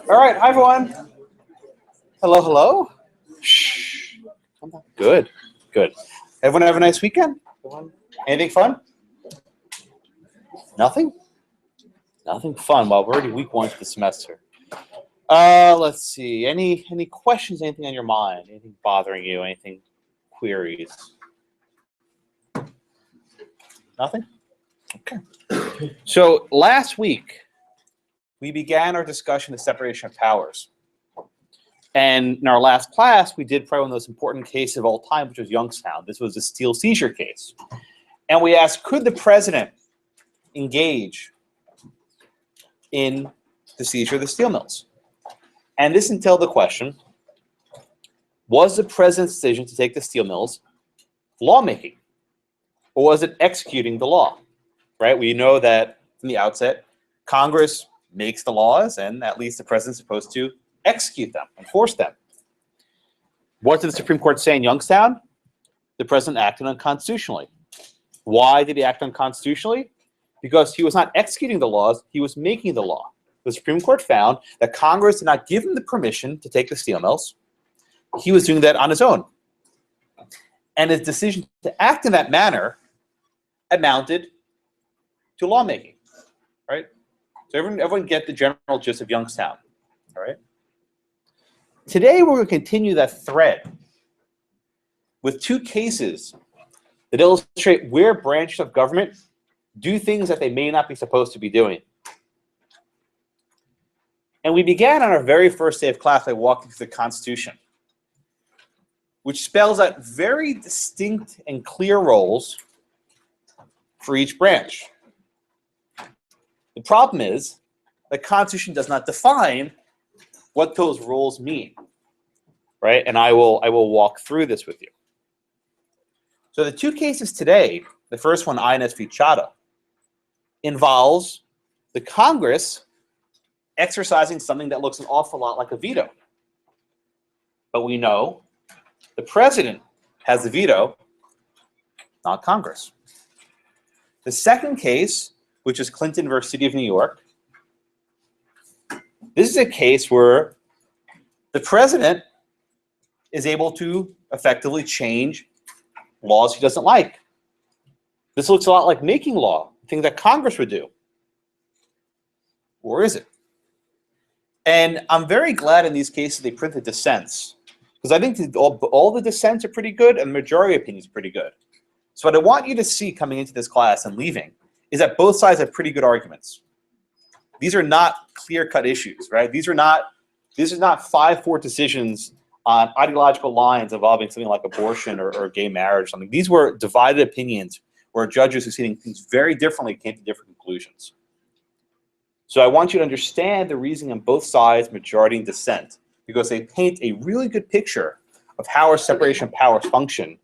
All right, hi everyone. Hello, hello. Shh. Good, good. Everyone have a nice weekend? Anything fun? Nothing? Nothing fun. Well, we're already week one of the semester. Let's see. Any questions? Anything on your mind? Anything bothering you? Anything queries? Nothing? Okay. So last week, we began our discussion of separation of powers. And in our last class, we did probably one of those important cases of all time, which was Youngstown. This was a steel seizure case. And we asked, could the president engage in the seizure of the steel mills? And this entailed the question, was the president's decision to take the steel mills lawmaking? Or was it executing the law? Right? We know that from the outset, Congress makes the laws, and at least the president's supposed to execute them, enforce them. What did the Supreme Court say in Youngstown? The president acted unconstitutionally. Why did he act unconstitutionally? Because he was not executing the laws, he was making the law. The Supreme Court found that Congress did not give him the permission to take the steel mills. He was doing that on his own. And his decision to act in that manner amounted to lawmaking, right? So everyone get the general gist of Youngstown, all right? Today, we're going to continue that thread with two cases that illustrate where branches of government do things that they may not be supposed to be doing. And we began on our very first day of class by walking through the Constitution, which spells out very distinct and clear roles for each branch. The problem is the Constitution does not define what those roles mean, right? And I will walk through this with you. So the two cases today, the first one, INS v. Chadha, involves the Congress exercising something that looks an awful lot like a veto. But we know the president has the veto, not Congress. The second case, which is Clinton versus City of New York, this is a case where the president is able to effectively change laws he doesn't like. This looks a lot like making law, things that Congress would do. Or is it? And I'm very glad in these cases they print the dissents, because I think all the dissents are pretty good and the majority opinion is pretty good. So what I want you to see coming into this class and leaving is that both sides have pretty good arguments. These are not clear-cut issues, right? These are not 5-4 decisions on ideological lines involving something like abortion or gay marriage or something. These were divided opinions where judges who see things very differently came to different conclusions. So I want you to understand the reasoning on both sides, majority and dissent, because they paint a really good picture of how our separation of powers function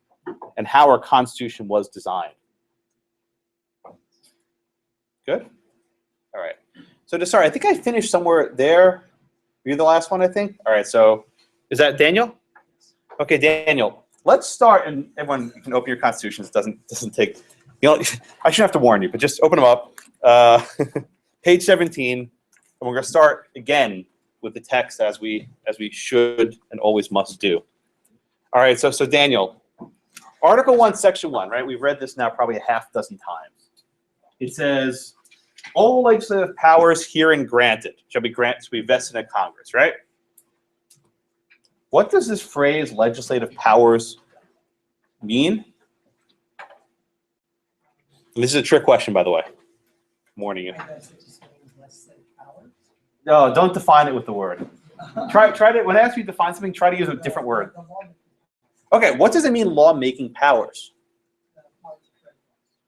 and how our Constitution was designed. Good? All right. So to start, I think I finished somewhere there. You're the last one, I think? All right, so is that Daniel? Okay, Daniel, let's start, and everyone, you can open your constitutions. It doesn't take, I shouldn't have to warn you, but just open them up. Page 17, and we're going to start again with the text as we should and always must do. All right, so Daniel, Article 1, Section 1, right? We've read this now probably a half dozen times. It says, all legislative powers herein granted shall be vested in Congress, right? What does this phrase, legislative powers, mean? And this is a trick question, by the way. I'm warning you. No, don't define it with the word. Try to, when I ask you to define something, try to use a different word. Okay, what does it mean, law-making powers?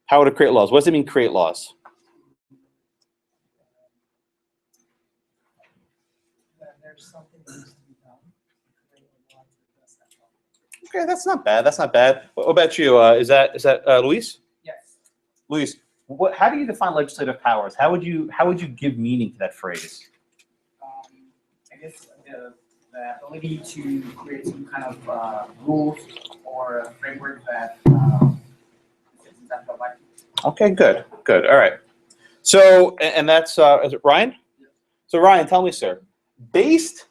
Power to create laws. What does it mean, create laws? Okay, that's not bad. That's not bad. What about you? Is that Luis? Yes. Luis, how do you define legislative powers? How would you give meaning to that phrase? I guess the ability to create some kind of rules or a framework that citizens have to like. Okay, good. All right. So, and that's is it Ryan? So Ryan, tell me, sir, based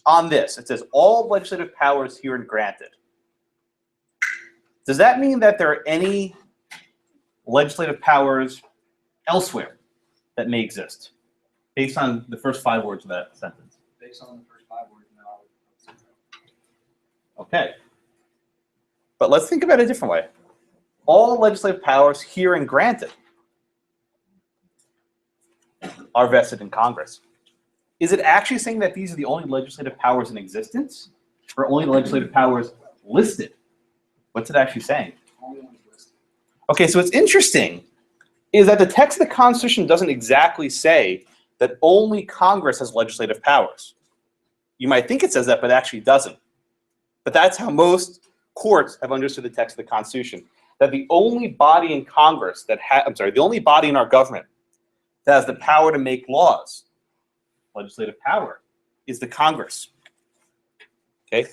on this, it says all legislative powers herein granted. Does that mean that there are any legislative powers elsewhere that may exist, based on the first 5 words of that sentence? Based on the first 5 words, no. Okay. But let's think about it a different way. All legislative powers herein granted are vested in Congress. Is it actually saying that these are the only legislative powers in existence, or only legislative powers listed? What's it actually saying? Only ones listed. Okay, so what's interesting is that the text of the Constitution doesn't exactly say that only Congress has legislative powers. You might think it says that, but it actually doesn't. But that's how most courts have understood the text of the Constitution. That the only body in Congress that the only body in our government that has the power to make laws, legislative power, is the Congress. Okay?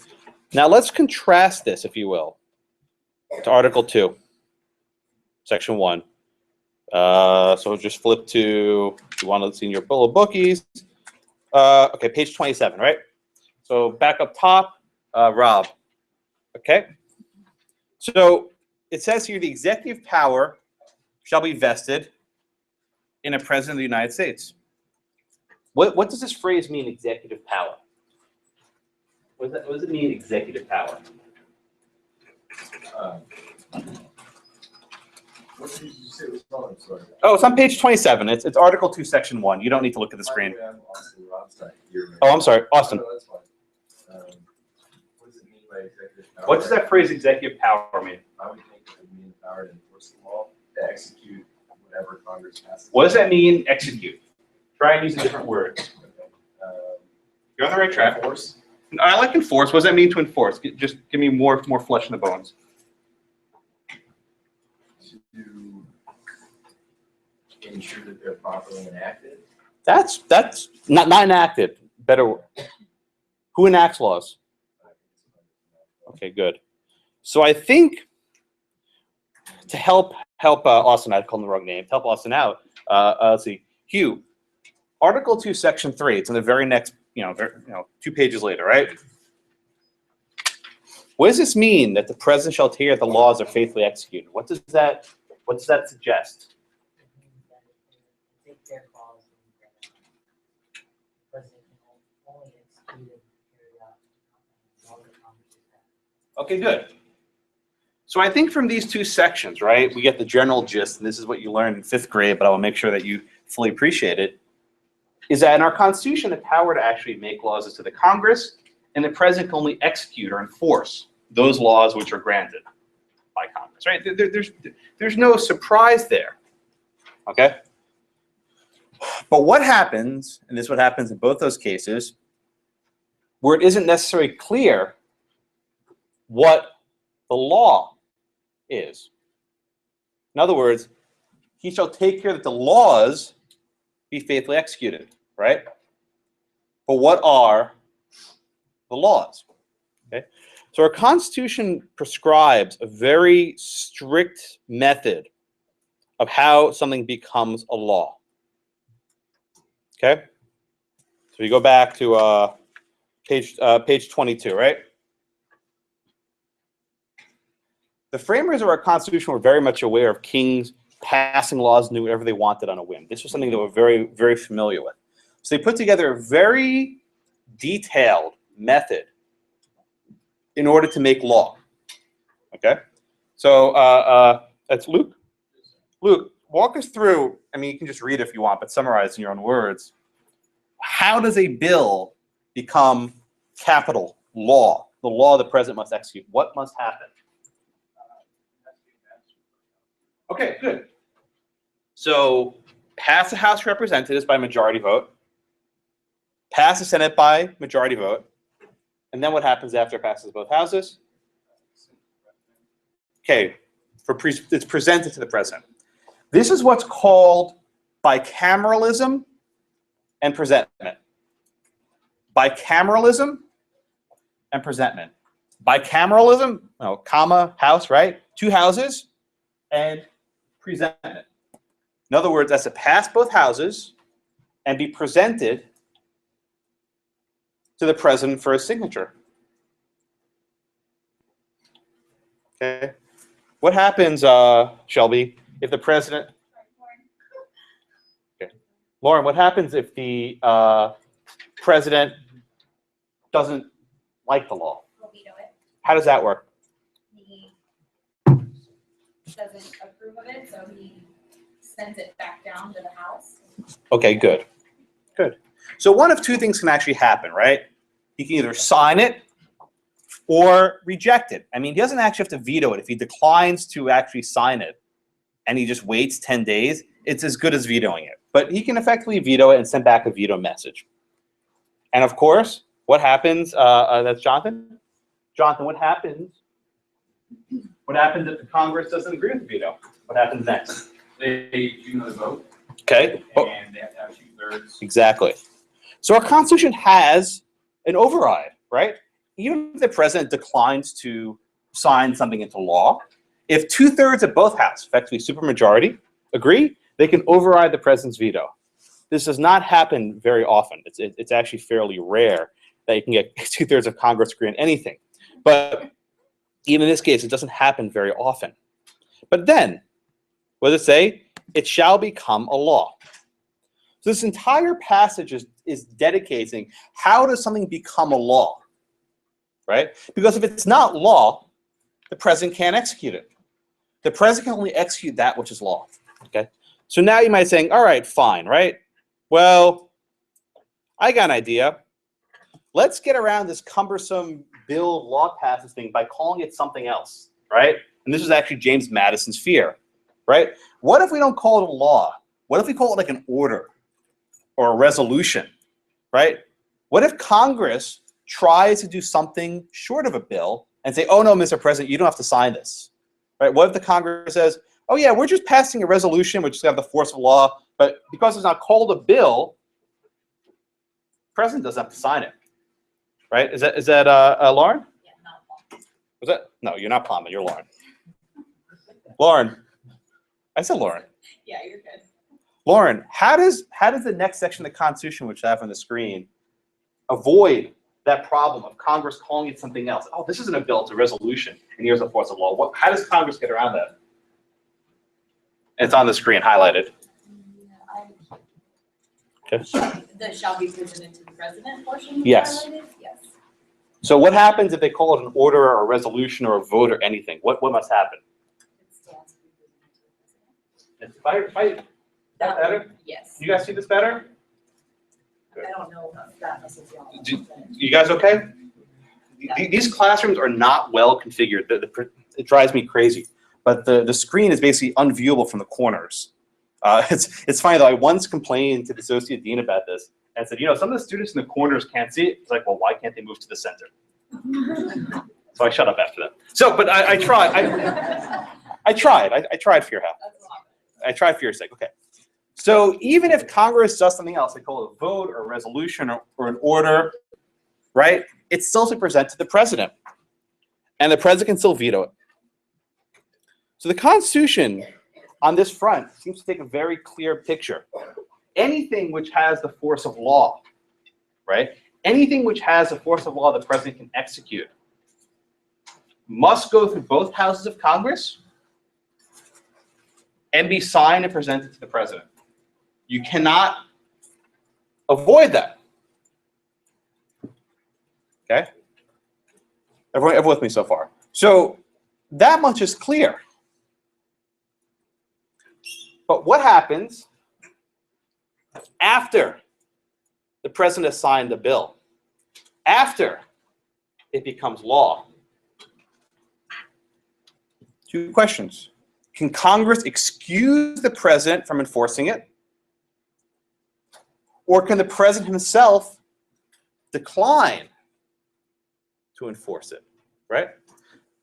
Now let's contrast this, if you will, to Article 2, Section 1. So just flip to, if you want to see in your full of bookies. Okay, page 27, right? So back up top, Rob. Okay? So it says here, the executive power shall be vested in a president of the United States. What does this phrase mean, executive power? What does it mean, executive power? What did you say was wrong? I'm sorry. Oh, it's on page 27. It's Article 2, Section 1. You don't need to look at the screen. Oh, I'm sorry, Austin. No, that's fine. What does it mean by executive power? What does that phrase, executive power, mean? I would think it would mean the power to enforce the law, to execute whatever Congress passes. What does that mean, execute? Try and use a different word. Okay. You're on the right track. Enforce. I like enforce. What does that mean to enforce? Just give me more flesh in the bones. To ensure that they're properly enacted. That's not enacted. Better. Who enacts laws? Okay, good. So I think to help Austin, I'd call him the wrong name. To help Austin out. Let's see, Hugh. Article 2, Section 3. It's in the very next, 2 pages later, right? What does this mean that the president shall take care that the laws are faithfully executed? What does that suggest? Okay, good. So I think from these 2 sections, right, we get the general gist, and this is what you learned in 5th grade, but I will make sure that you fully appreciate it, is that in our Constitution, the power to actually make laws is to the Congress, and the president can only execute or enforce those laws which are granted by Congress, right? There's no surprise there, okay? But what happens, and this is what happens in both those cases, where it isn't necessarily clear what the law is. In other words, he shall take care that the laws be faithfully executed, right? But what are the laws? Okay? So our Constitution prescribes a very strict method of how something becomes a law. Okay? So you go back to page 22, right? The framers of our Constitution were very much aware of kings passing laws and doing whatever they wanted on a whim. This was something they were very, very familiar with. So they put together a very detailed method in order to make law. Okay? So that's Luke. Luke, walk us through, I mean, you can just read if you want, but summarize in your own words. How does a bill become capital law? The law the president must execute. What must happen? Okay, good. So pass the House of Representatives by majority vote, pass the Senate by majority vote, and then what happens after it passes both houses? Okay, it's presented to the president. This is what's called bicameralism and presentment. Bicameralism and presentment. Bicameralism, comma, house, right? 2 houses, and presentment. In other words, that's to pass both houses and be presented to the president for his signature. Okay. What happens, Shelby, if the president? Okay. Lauren, what happens if the president doesn't like the law? We'll veto it. How does that work? He doesn't approve of it, so he sends it back down to the House. Okay, good. Good. So one of two things can actually happen, right? He can either sign it or reject it. I mean, he doesn't actually have to veto it. If he declines to actually sign it and he just waits 10 days, it's as good as vetoing it. But he can effectively veto it and send back a veto message. And of course, what happens, that's Jonathan? Jonathan, what happens? What happens if the Congress doesn't agree with the veto? What happens next? They do another vote, Okay. and they have to have 2/3. Exactly. So our Constitution has an override, right? Even if the president declines to sign something into law, if 2/3 of both houses, effectively supermajority, agree, they can override the president's veto. This does not happen very often. It's actually fairly rare that you can get 2/3 of Congress agree on anything. But even in this case, it doesn't happen very often. But then, what does it say? It shall become a law. So this entire passage is dedicating how does something become a law, right? Because if it's not law, the president can't execute it. The president can only execute that which is law, okay? So now you might be saying, all right, fine, right? Well, I got an idea. Let's get around this cumbersome bill law passes thing by calling it something else, right? And this is actually James Madison's fear, right? What if we don't call it a law? What if we call it like an order or a resolution, right? What if Congress tries to do something short of a bill and say, oh no, Mr. President, you don't have to sign this, right? What if the Congress says, oh yeah, we're just passing a resolution which is going to have the force of law, but because it's not called a bill, the president doesn't have to sign it, right? Is that Lauren? Yeah, not law. Was that? No, you're not Palmer, you're Lauren. Lauren, I said Lauren. Yeah, you're good. Lauren, how does the next section of the Constitution, which I have on the screen, avoid that problem of Congress calling it something else? Oh, this isn't a bill, it's a resolution, and here's the force of law. How does Congress get around that? It's on the screen, highlighted. Okay. The shall be presented to the president portion? Yes. Highlighted? Yes. So what happens if they call it an order or a resolution or a vote or anything? What must happen? It stands to be presented to the president. If I that better? Yes. You guys see this better? I don't know if that necessarily. You guys okay? These classrooms are not well configured. It drives me crazy. But the screen is basically unviewable from the corners. It's funny though, I once complained to the associate dean about this and said, you know, some of the students in the corners can't see it. He's like, well, why can't they move to the center? So I shut up after that. So, but I tried. I tried for your help. I tried for your sake. Okay. So even if Congress does something else, they call it a vote or a resolution or an order, right? It's still to present to the president. And the president can still veto it. So the Constitution on this front seems to take a very clear picture. Anything which has the force of law, right? Anything which has the force of law the president can execute must go through both houses of Congress and be signed and presented to the president. You cannot avoid that. Okay? Everyone with me so far? So that much is clear. But what happens after the president has signed the bill? After it becomes law? Two questions. Can Congress excuse the president from enforcing it? Or can the president himself decline to enforce it, right?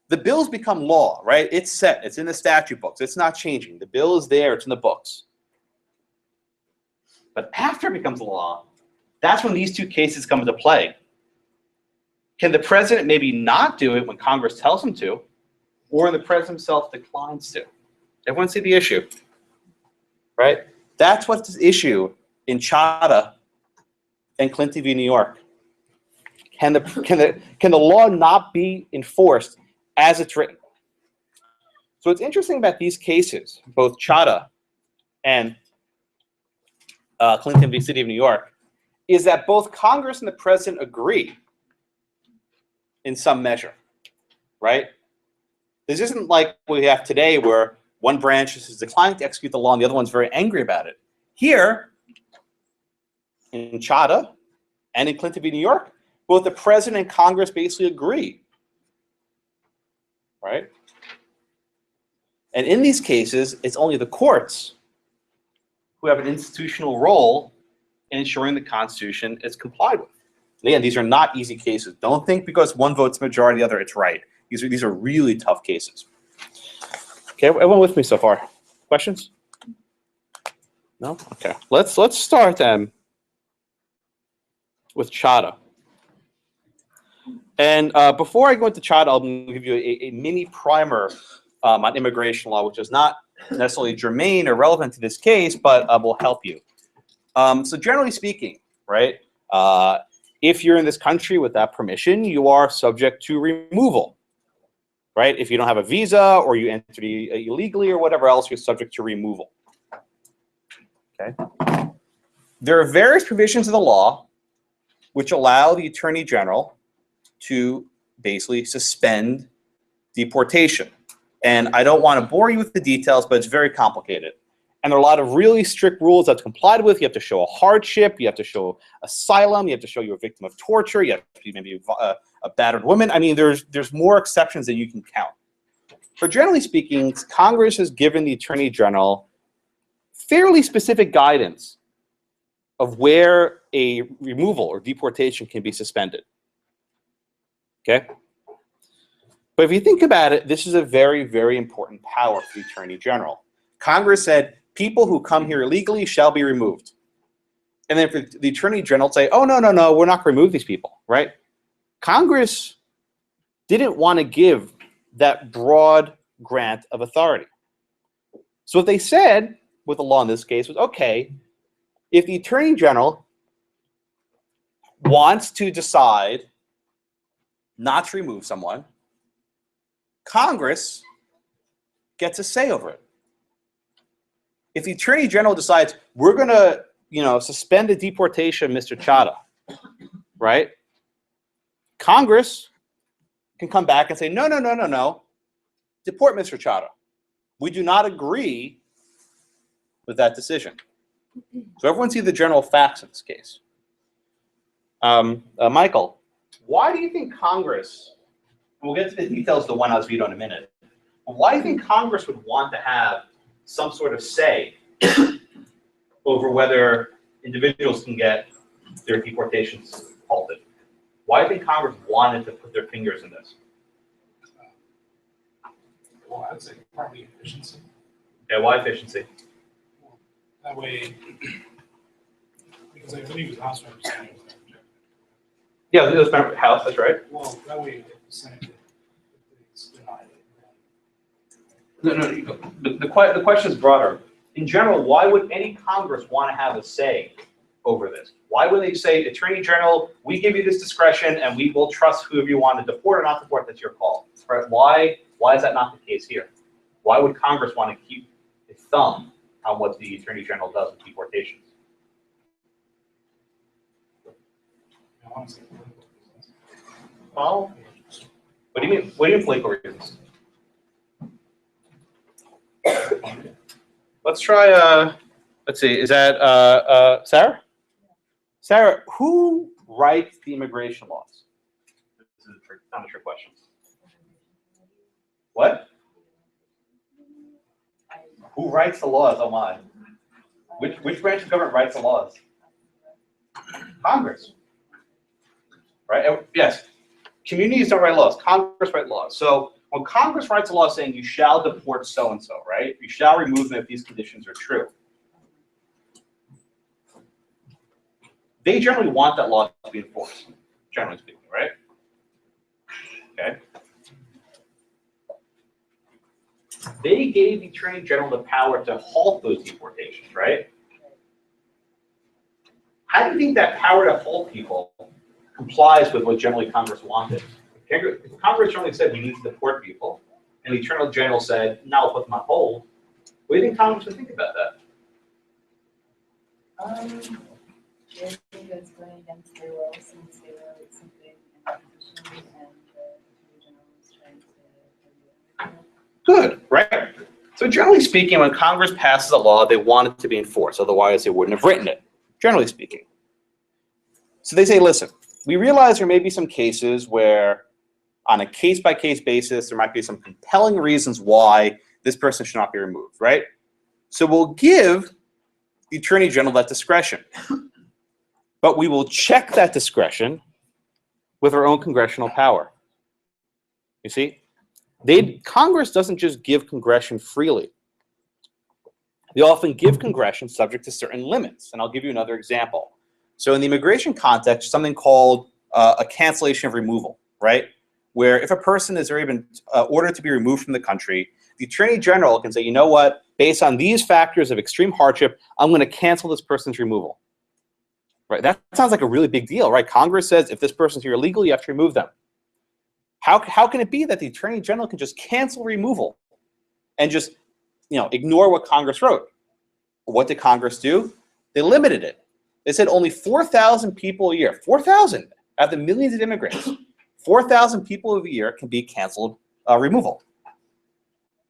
The bills become law, right? It's set, it's in the statute books, it's not changing. The bill is there, it's in the books. But after it becomes law, that's when these two cases come into play. Can the president maybe not do it when Congress tells him to, or when the president himself declines to? Everyone see the issue, right? That's what this issue in Chadha and Clinton v. New York? Can the law not be enforced as it's written? So what's interesting about these cases, both Chadha and Clinton v. City of New York, is that both Congress and the President agree in some measure, right? This isn't like what we have today where one branch is declining to execute the law and the other one's very angry about it. Here, in Chadha and in Clinton v. New York, both the President and Congress basically agree, right? And in these cases, it's only the courts who have an institutional role in ensuring the Constitution is complied with. And again, these are not easy cases. Don't think because one vote's majority, the other, it's right. These are really tough cases. Okay, everyone with me so far? Questions? No? Okay. Let's start with Chadha. And before I go into Chadha, I'll give you a mini primer on immigration law, which is not necessarily germane or relevant to this case, but will help you. So generally speaking, right, if you're in this country without permission, you are subject to removal, right? If you don't have a visa or you entered illegally or whatever else, you're subject to removal. Okay. There are various provisions of the law which allow the Attorney General to basically suspend deportation. And I don't want to bore you with the details, but it's very complicated. And there are a lot of really strict rules that's complied with. You have to show a hardship. You have to show asylum. You have to show you're a victim of torture. You have to be maybe a battered woman. I mean, there's more exceptions than you can count. But generally speaking, Congress has given the Attorney General fairly specific guidance of where a removal or deportation can be suspended. Okay? But if you think about it, this is a very, very important power for the Attorney General. Congress said, people who come here illegally shall be removed. And then for the Attorney General to say, oh, no, we're not going to remove these people, right? Congress didn't want to give that broad grant of authority. So what they said with the law in this case was, okay, if the Attorney General wants to decide not to remove someone, Congress gets a say over it. If the Attorney General decides we're going to, suspend the deportation of Mr. Chadha, right? Congress can come back and say, no, deport Mr. Chadha. We do not agree with that decision. So everyone see the general facts in this case. Michael, why do you think Congress, and we'll get to the details of the one house veto in a minute, but why do you think Congress would want to have some sort of say over whether individuals can get their deportations halted? Why do you think Congress wanted to put their fingers in this? Well, I'd say probably efficiency. Yeah, why efficiency? Well, that way, because I believe the House representatives. Yeah, it was House, that's right. Well, that way, if the Senate is denied it. No, the question is broader. In general, why would any Congress want to have a say over this? Why would they say, Attorney General, we give you this discretion and we will trust whoever you want to deport or not deport, that's your call. Right? Why is that not the case here? Why would Congress want to keep a thumb on what the Attorney General does with deportations? Well, what do you mean? What do you mean political reasons? Let's try. Let's see. Is that Sarah? Sarah, who writes the immigration laws? This is not a trick question. What? Who writes the laws? Oh my. Which branch of government writes the laws? Congress. Right? Yes. Communities don't write laws. Congress writes laws. So when Congress writes a law saying you shall deport so-and-so, right? You shall remove them if these conditions are true. They generally want that law to be enforced, generally speaking, right? Okay. They gave the Attorney General the power to halt those deportations, right? how do you think that power to hold people complies with what generally Congress wanted? If Congress generally said we need to deport people, and the Attorney General said, no, we'll put them on hold, what do you think Congress would think about that? I think it's going against their will since they wrote something in the petition and the Attorney General was trying to. Good, right? So generally speaking, when Congress passes a law, they want it to be enforced. Otherwise, they wouldn't have written it, generally speaking. So they say, listen, we realize there may be some cases where on a case-by-case basis, there might be some compelling reasons why this person should not be removed, right? So we'll give the Attorney General that discretion. But we will check that discretion with our own congressional power. You see? Congress doesn't just give congression freely. They often give congression subject to certain limits. And I'll give you another example. So in the immigration context, something called a cancellation of removal, right? Where if a person has already been ordered to be removed from the country, the Attorney General can say, you know what, based on these factors of extreme hardship, I'm going to cancel this person's removal. Right? That sounds like a really big deal, right? Congress says if this person's here illegally, you have to remove them. How can it be that the Attorney General can just cancel removal and just, ignore what Congress wrote? What did Congress do? They limited it. They said only 4,000 people a year, 4,000 out of the millions of immigrants, 4,000 people a year can be canceled removal.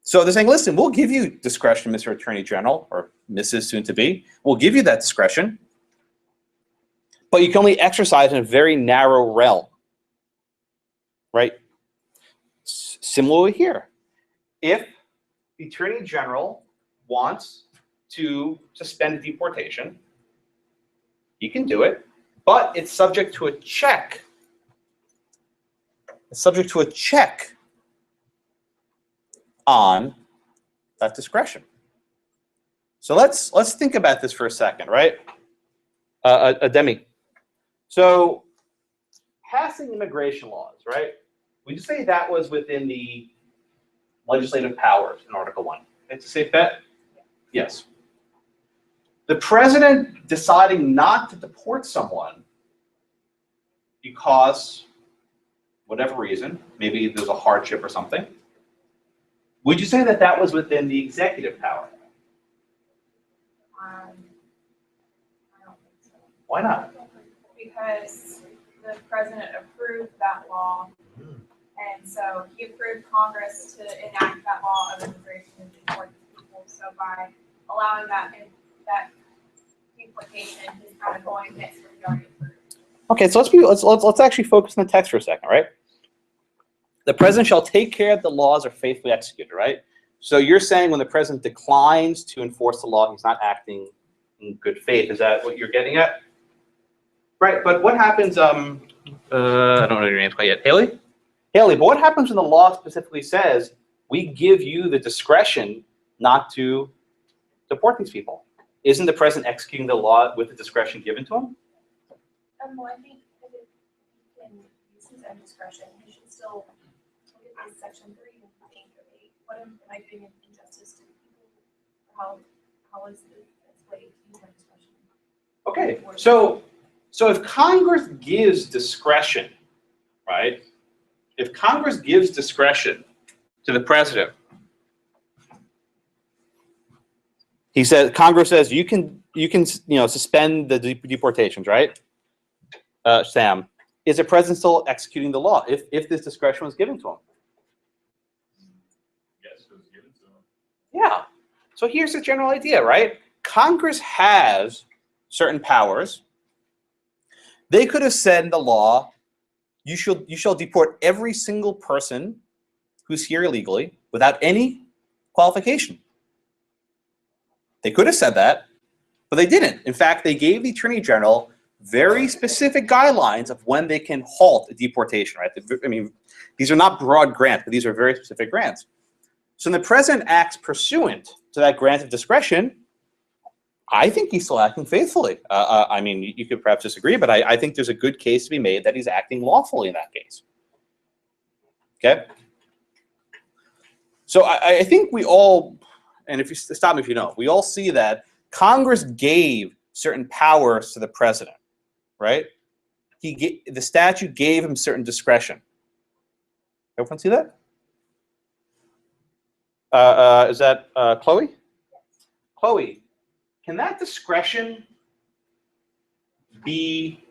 So they're saying, listen, we'll give you discretion, Mr. Attorney General, or Mrs. Soon-to-be. We'll give you that discretion, but you can only exercise in a very narrow realm, right? Similarly here, if the Attorney General wants to suspend deportation, he can do it, but it's subject to a check. It's subject to a check on that discretion. So let's think about this for a second, right? Demi. So passing immigration laws, right? Would you say that was within the legislative powers in Article 1? It's a safe bet? Yes. The president deciding not to deport someone because, whatever reason, maybe there's a hardship or something, would you say that that was within the executive power? I don't think so. Why not? Because the president approved that law, and so he approved Congress to enact that law of immigration and deport people. So by allowing that deportation, he's kind of going against what he already approved. Okay, so let's actually focus on the text for a second, right? The president shall take care that the laws are faithfully executed, right? So you're saying when the president declines to enforce the law, he's not acting in good faith. Is that what you're getting at? Right, but what happens, I don't know your name quite yet. Haley? Haley, but what happens when the law specifically says, we give you the discretion not to deport these people? Isn't the president executing the law with the discretion given to him? Well, I think if he can use his own discretion, he should still look at this section 3 and think, okay, what am I doing an injustice to people? How is this way to use my discretion? Okay, so if Congress gives discretion, right? If Congress gives discretion to the president, Congress says you can suspend the deportations, right? Sam, is the president still executing the law if this discretion was given to him? Yes, it was given to him. Yeah. So here's the general idea, right? Congress has certain powers. They could have said in the law, you shall deport every single person who's here illegally without any qualification. They could have said that, but they didn't. In fact, they gave the Attorney General very specific guidelines of when they can halt a deportation, right? I mean, these are not broad grants, but these are very specific grants. So when the president acts pursuant to that grant of discretion, I think he's still acting faithfully. I mean, you could perhaps disagree, but I think there's a good case to be made that he's acting lawfully in that case. Okay? So I think we all, and if you stop me if you don't, we all see that Congress gave certain powers to the president, right? The statute gave him certain discretion. Everyone see that? Is that Chloe? Chloe, can that discretion be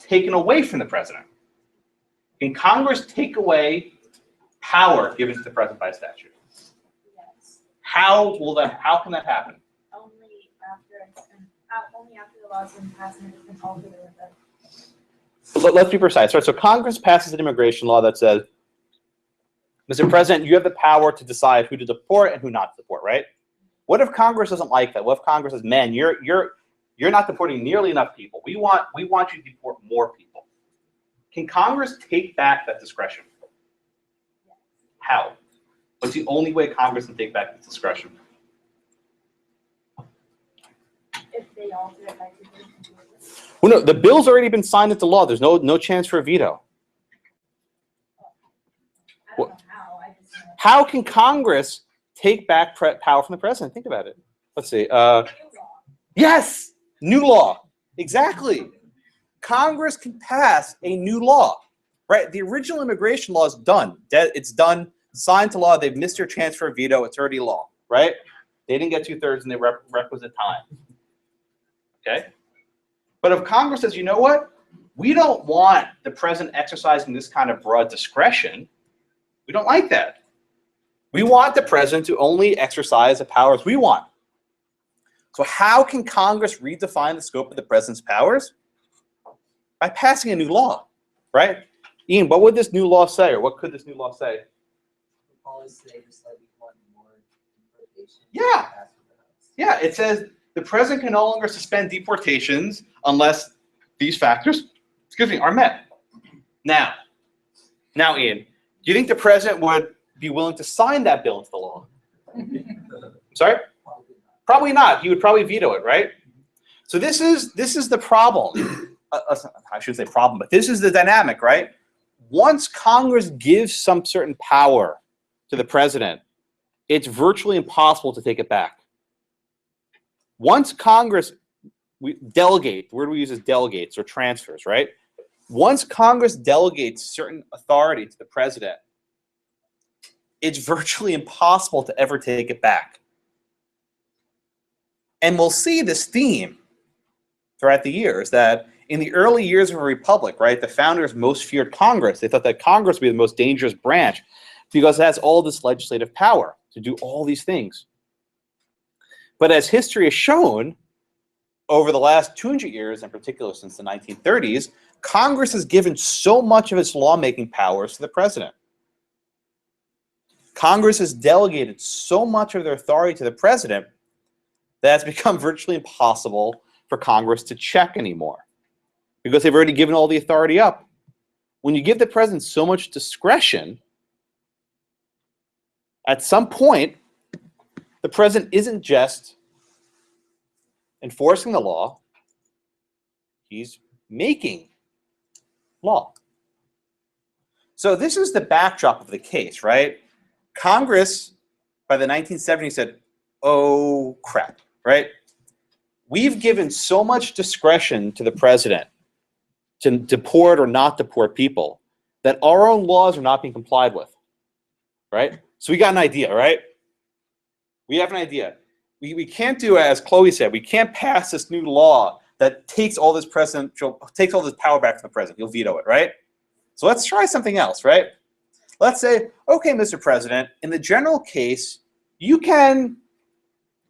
taken away from the president? Can Congress take away power given to the president by statute? Yes. How can that happen? Only after the law's been passed and it's been altered or Let's be precise, right? So Congress passes an immigration law that says, Mr. President, you have the power to decide who to deport and who not to deport, right? What if Congress doesn't like that? What if Congress says, man, you're not deporting nearly enough people. We want you to deport more people. Can Congress take back that discretion? How? What's the only way Congress can take back its discretion? if they alter it by 2/3. Well, no, the bill's already been signed into law. There's no chance for a veto. I don't know how, I just know. How can Congress take back power from the president? Think about it. Let's see. New law. Yes, new law. Exactly. Congress can pass a new law, right? The original immigration law is done. It's done, signed to law. They've missed their chance for a veto. It's already law, right? They didn't get 2/3 in the requisite time. Okay? But if Congress says, you know what? We don't want the president exercising this kind of broad discretion. We don't like that. We want the president to only exercise the powers we want. So how can Congress redefine the scope of the president's powers? By passing a new law, right? Ian, what would this new law say, or what could this new law say? Yeah. Yeah, it says the president can no longer suspend deportations unless these factors, are met. Now, Ian, do you think the president would be willing to sign that bill into the law? Sorry? Probably not. He would probably veto it, right? So this is the problem. I shouldn't say problem, but this is the dynamic, right? Once Congress gives some certain power to the president, it's virtually impossible to take it back. Once Congress delegate, the word we use is delegates or transfers, right? Once Congress delegates certain authority to the president, it's virtually impossible to ever take it back. And we'll see this theme throughout the years that in the early years of a republic, right, the founders most feared Congress. They thought that Congress would be the most dangerous branch because it has all this legislative power to do all these things. But as history has shown, over the last 200 years, in particular since the 1930s, Congress has given so much of its lawmaking powers to the president. Congress has delegated so much of their authority to the president that it's become virtually impossible for Congress to check anymore because they've already given all the authority up. When you give the president so much discretion, at some point, the president isn't just enforcing the law, he's making law. So this is the backdrop of the case, right? Congress, by the 1970s, said, oh, crap, right? We've given so much discretion to the president to deport or not deport people that our own laws are not being complied with, right? So we got an idea, right? We have an idea. We can't do, as Chloe said, we can't pass this new law that takes all this power back from the president. He'll veto it, right? So let's try something else, right? Let's say, okay, Mr. President, in the general case, you can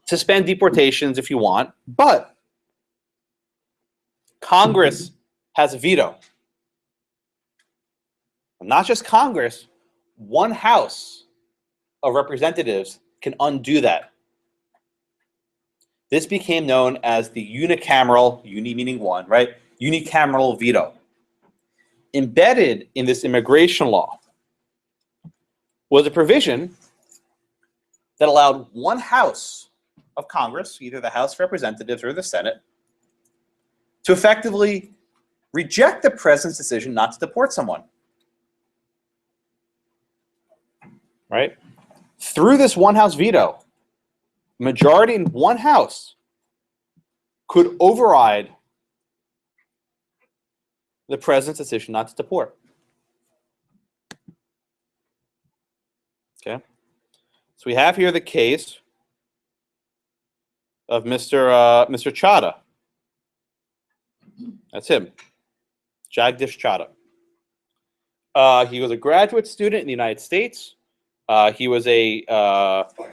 suspend deportations if you want, but Congress has a veto. Not just Congress, one House of Representatives can undo that. This became known as the unicameral, uni meaning one, right? Unicameral veto. Embedded in this immigration law was a provision that allowed one House of Congress, either the House of Representatives or the Senate, to effectively reject the president's decision not to deport someone. Right? Through this one House veto, majority in one House could override the president's decision not to deport. Okay. So we have here the case of Mr. Chadha. That's him, Jagdish Chadha. He was a graduate student in the United States. He was a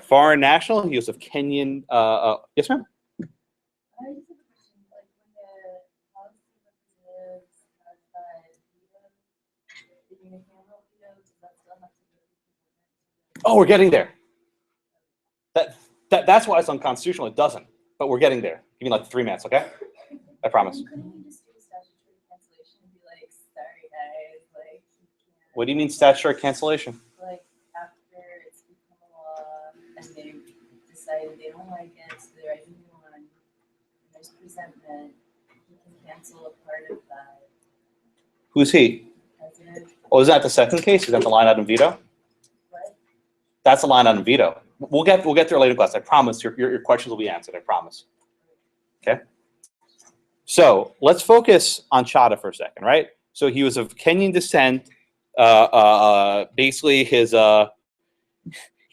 foreign national. He was of Kenyan. Yes, ma'am. I just have a question, like when the House of Representatives has that veto, the unicameral veto, does that still have to go to the? Oh, we're getting there. That's why it's unconstitutional. It doesn't, but we're getting there. Give me like 3 minutes, okay? I promise. Couldn't you just do a statutory cancellation and be like, sorry guys, like you can't. What do you mean statutory cancellation? Like after it's become a law and they decided they don't like it, so they're writing new one, and there's presentment, you can cancel a part of that. Who's he? President, Oh, is that the second case? Is that the line item veto? what? That's the line item veto. We'll get there later in class. I promise your questions will be answered. I promise. Okay. So let's focus on Chadha for a second, right? So he was of Kenyan descent. Basically, he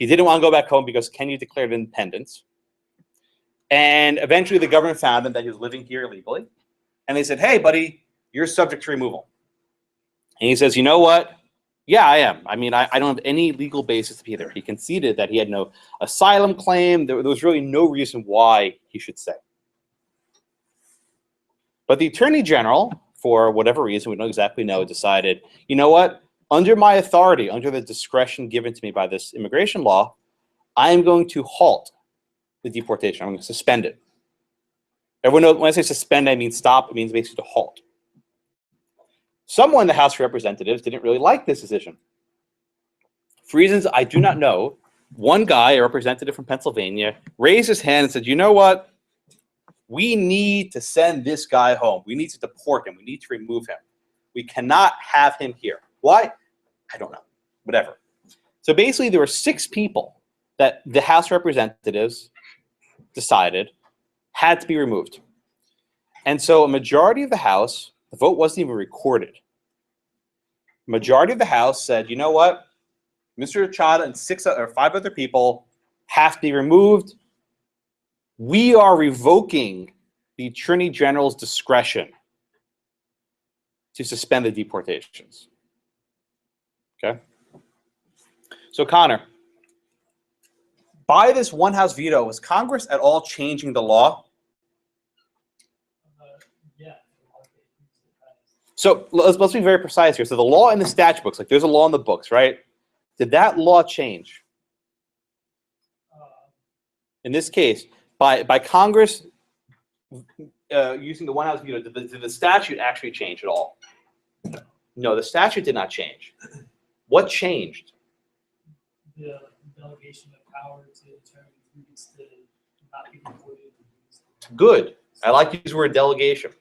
didn't want to go back home because Kenya declared independence. And eventually, the government found him that he was living here illegally, and they said, "Hey, buddy, you're subject to removal." And he says, "You know what? Yeah, I am. I mean, I don't have any legal basis to be there." He conceded that he had no asylum claim. There was really no reason why he should stay. But the Attorney General, for whatever reason, we don't exactly know, decided, you know what? Under my authority, under the discretion given to me by this immigration law, I am going to halt the deportation. I'm going to suspend it. Everyone knows when I say suspend, I mean stop. It means basically to halt. Someone in the House of Representatives didn't really like this decision. For reasons I do not know, one guy, a representative from Pennsylvania, raised his hand and said, you know what? We need to send this guy home. We need to deport him. We need to remove him. We cannot have him here. Why? I don't know. Whatever. So basically, there were 6 people that the House of Representatives decided had to be removed. And so a majority of the House, the vote wasn't even recorded. The majority of the House said, you know what? Mr. Chadha and 5 other people have to be removed. We are revoking the Attorney General's discretion to suspend the deportations. Okay? So, Connor, by this one House veto, was Congress at all changing the law? Yeah. So let's be very precise here. So the law in the statute books, like there's a law in the books, right? Did that law change? In this case, by Congress using the one House veto, did the statute actually change at all? No, the statute did not change. What changed? The delegation of power to determine who gets to not be deported. Good. I like to use the word delegation.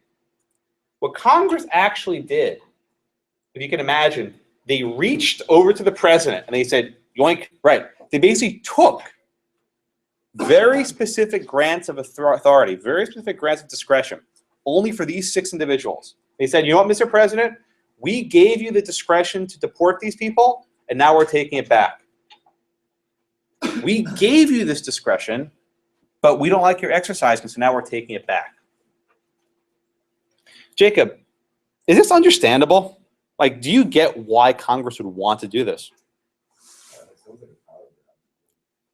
What Congress actually did, if you can imagine, they reached over to the president and they said, yoink, right. They basically took very specific grants of authority, very specific grants of discretion, only for these 6 individuals. They said, you know what, Mr. President, we gave you the discretion to deport these people, and now we're taking it back. We gave you this discretion, but we don't like your exercising, so now we're taking it back. Jacob, is this understandable? Like, do you get why Congress would want to do this?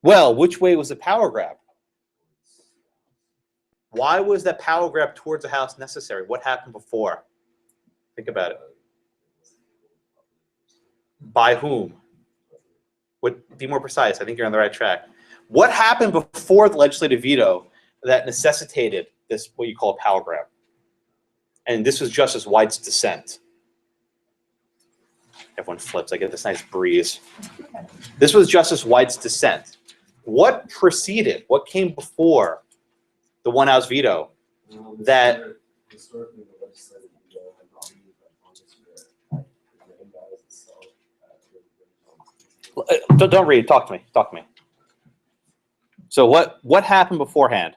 Well, which way was the power grab? Why was that power grab towards the House necessary? What happened before? Think about it. By whom? Be more precise. I think you're on the right track. What happened before the legislative veto that necessitated this, what you call a power grab? And this was Justice White's dissent. Everyone flips. I get this nice breeze. This was Justice White's dissent. What preceded? What came before the one House veto? That historically the legislative veto had not been used by Congress where the itself. don't read. Talk to me. Talk to me. So what happened beforehand?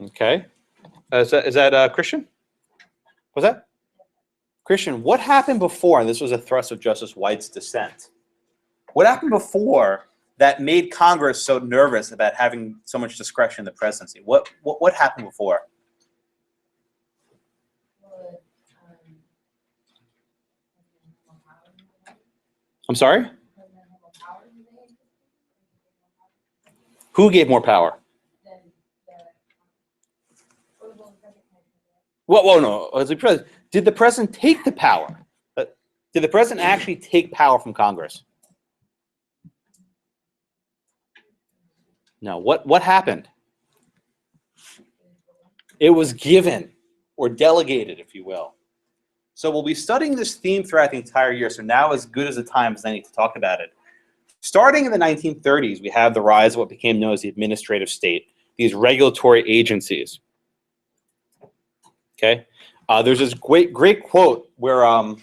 Okay. Is that Christian? Was that? Christian, what happened before, and this was a thrust of Justice White's dissent, what happened before that made Congress so nervous about having so much discretion in the presidency? What happened before? Well, I'm sorry? Who gave more power? Well, no. As the president, did the president take the power? Did the president actually take power from Congress? No. What happened? It was given or delegated, if you will. So we'll be studying this theme throughout the entire year. So now is as good as a time as any to talk about it. Starting in the 1930s, we have the rise of what became known as the administrative state, these regulatory agencies. Okay, there's this great quote where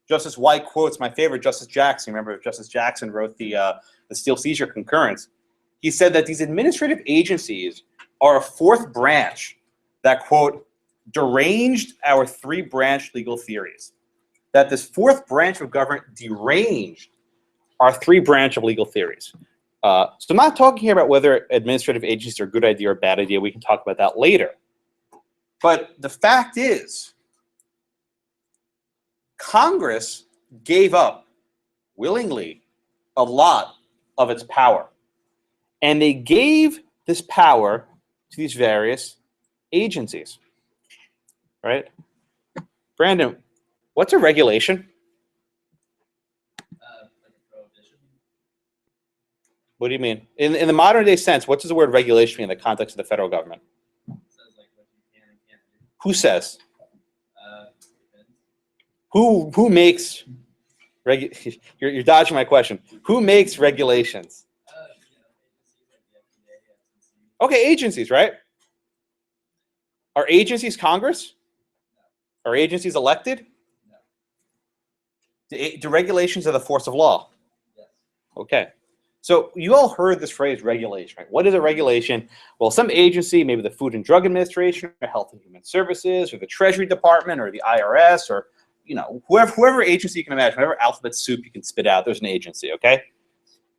Justice White quotes my favorite, Justice Jackson. Remember, Justice Jackson wrote the steel seizure concurrence. He said that these administrative agencies are a fourth branch that, quote, deranged our three-branch legal theories. That this fourth branch of government deranged our three-branch of legal theories. So I'm not talking here about whether administrative agencies are a good idea or a bad idea. We can talk about that later. But the fact is, Congress gave up willingly a lot of its power. And they gave this power to these various agencies, right? Brandon, what's a regulation? Like a prohibition. What do you mean? In the modern day sense, what does the word regulation mean in the context of the federal government? Says like what you can and can't do. Who says? Depends. Who makes you're dodging my question. Who makes regulations? Okay, agencies, right? Are agencies Congress? Are agencies elected? Do regulations are the force of law? Yes. Okay. So you all heard this phrase regulation, right? What is a regulation? Well, some agency, maybe the Food and Drug Administration, or Health and Human Services, or the Treasury Department, or the IRS, or whoever agency you can imagine, whatever alphabet soup you can spit out, there's an agency, okay?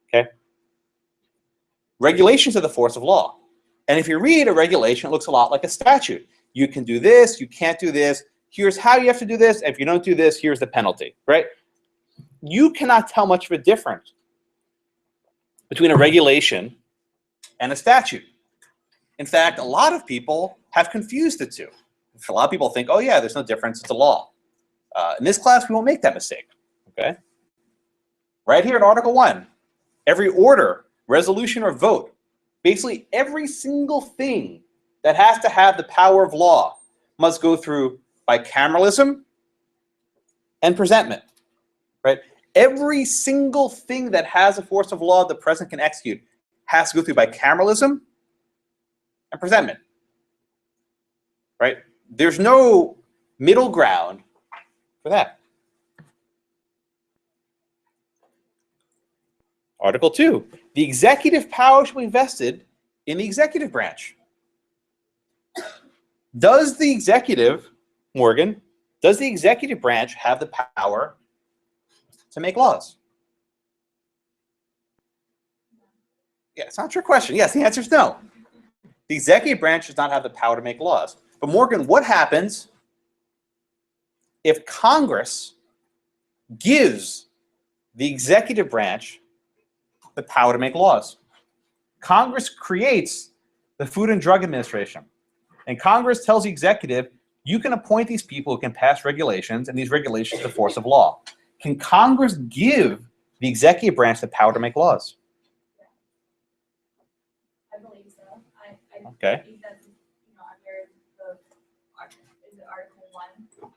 Okay. Regulations are the force of law. And if you read a regulation, it looks a lot like a statute. You can do this, you can't do this, here's how you have to do this, and if you don't do this, here's the penalty, right? You cannot tell much of a difference between a regulation and a statute. In fact, a lot of people have confused the two. A lot of people think, oh yeah, there's no difference, it's a law. In this class, we won't make that mistake, okay? Right here in Article 1, every order, resolution, or vote, basically every single thing that has to have the power of law must go through bicameralism and presentment, right? Every single thing that has a force of law the president can execute has to go through bicameralism and presentment, right? There's no middle ground for that. Article 2, the executive power shall be vested in the executive branch. Does the executive, Morgan, does the executive branch have the power to make laws? Yeah, it's not your question. Yes, the answer is no. The executive branch does not have the power to make laws. But Morgan, what happens if Congress gives the executive branch the power to make laws? Congress creates the Food and Drug Administration. And Congress tells the executive, you can appoint these people who can pass regulations, and these regulations are the force of law. Can Congress give the executive branch the power to make laws? I believe so. I Okay. think that's, under the Article 1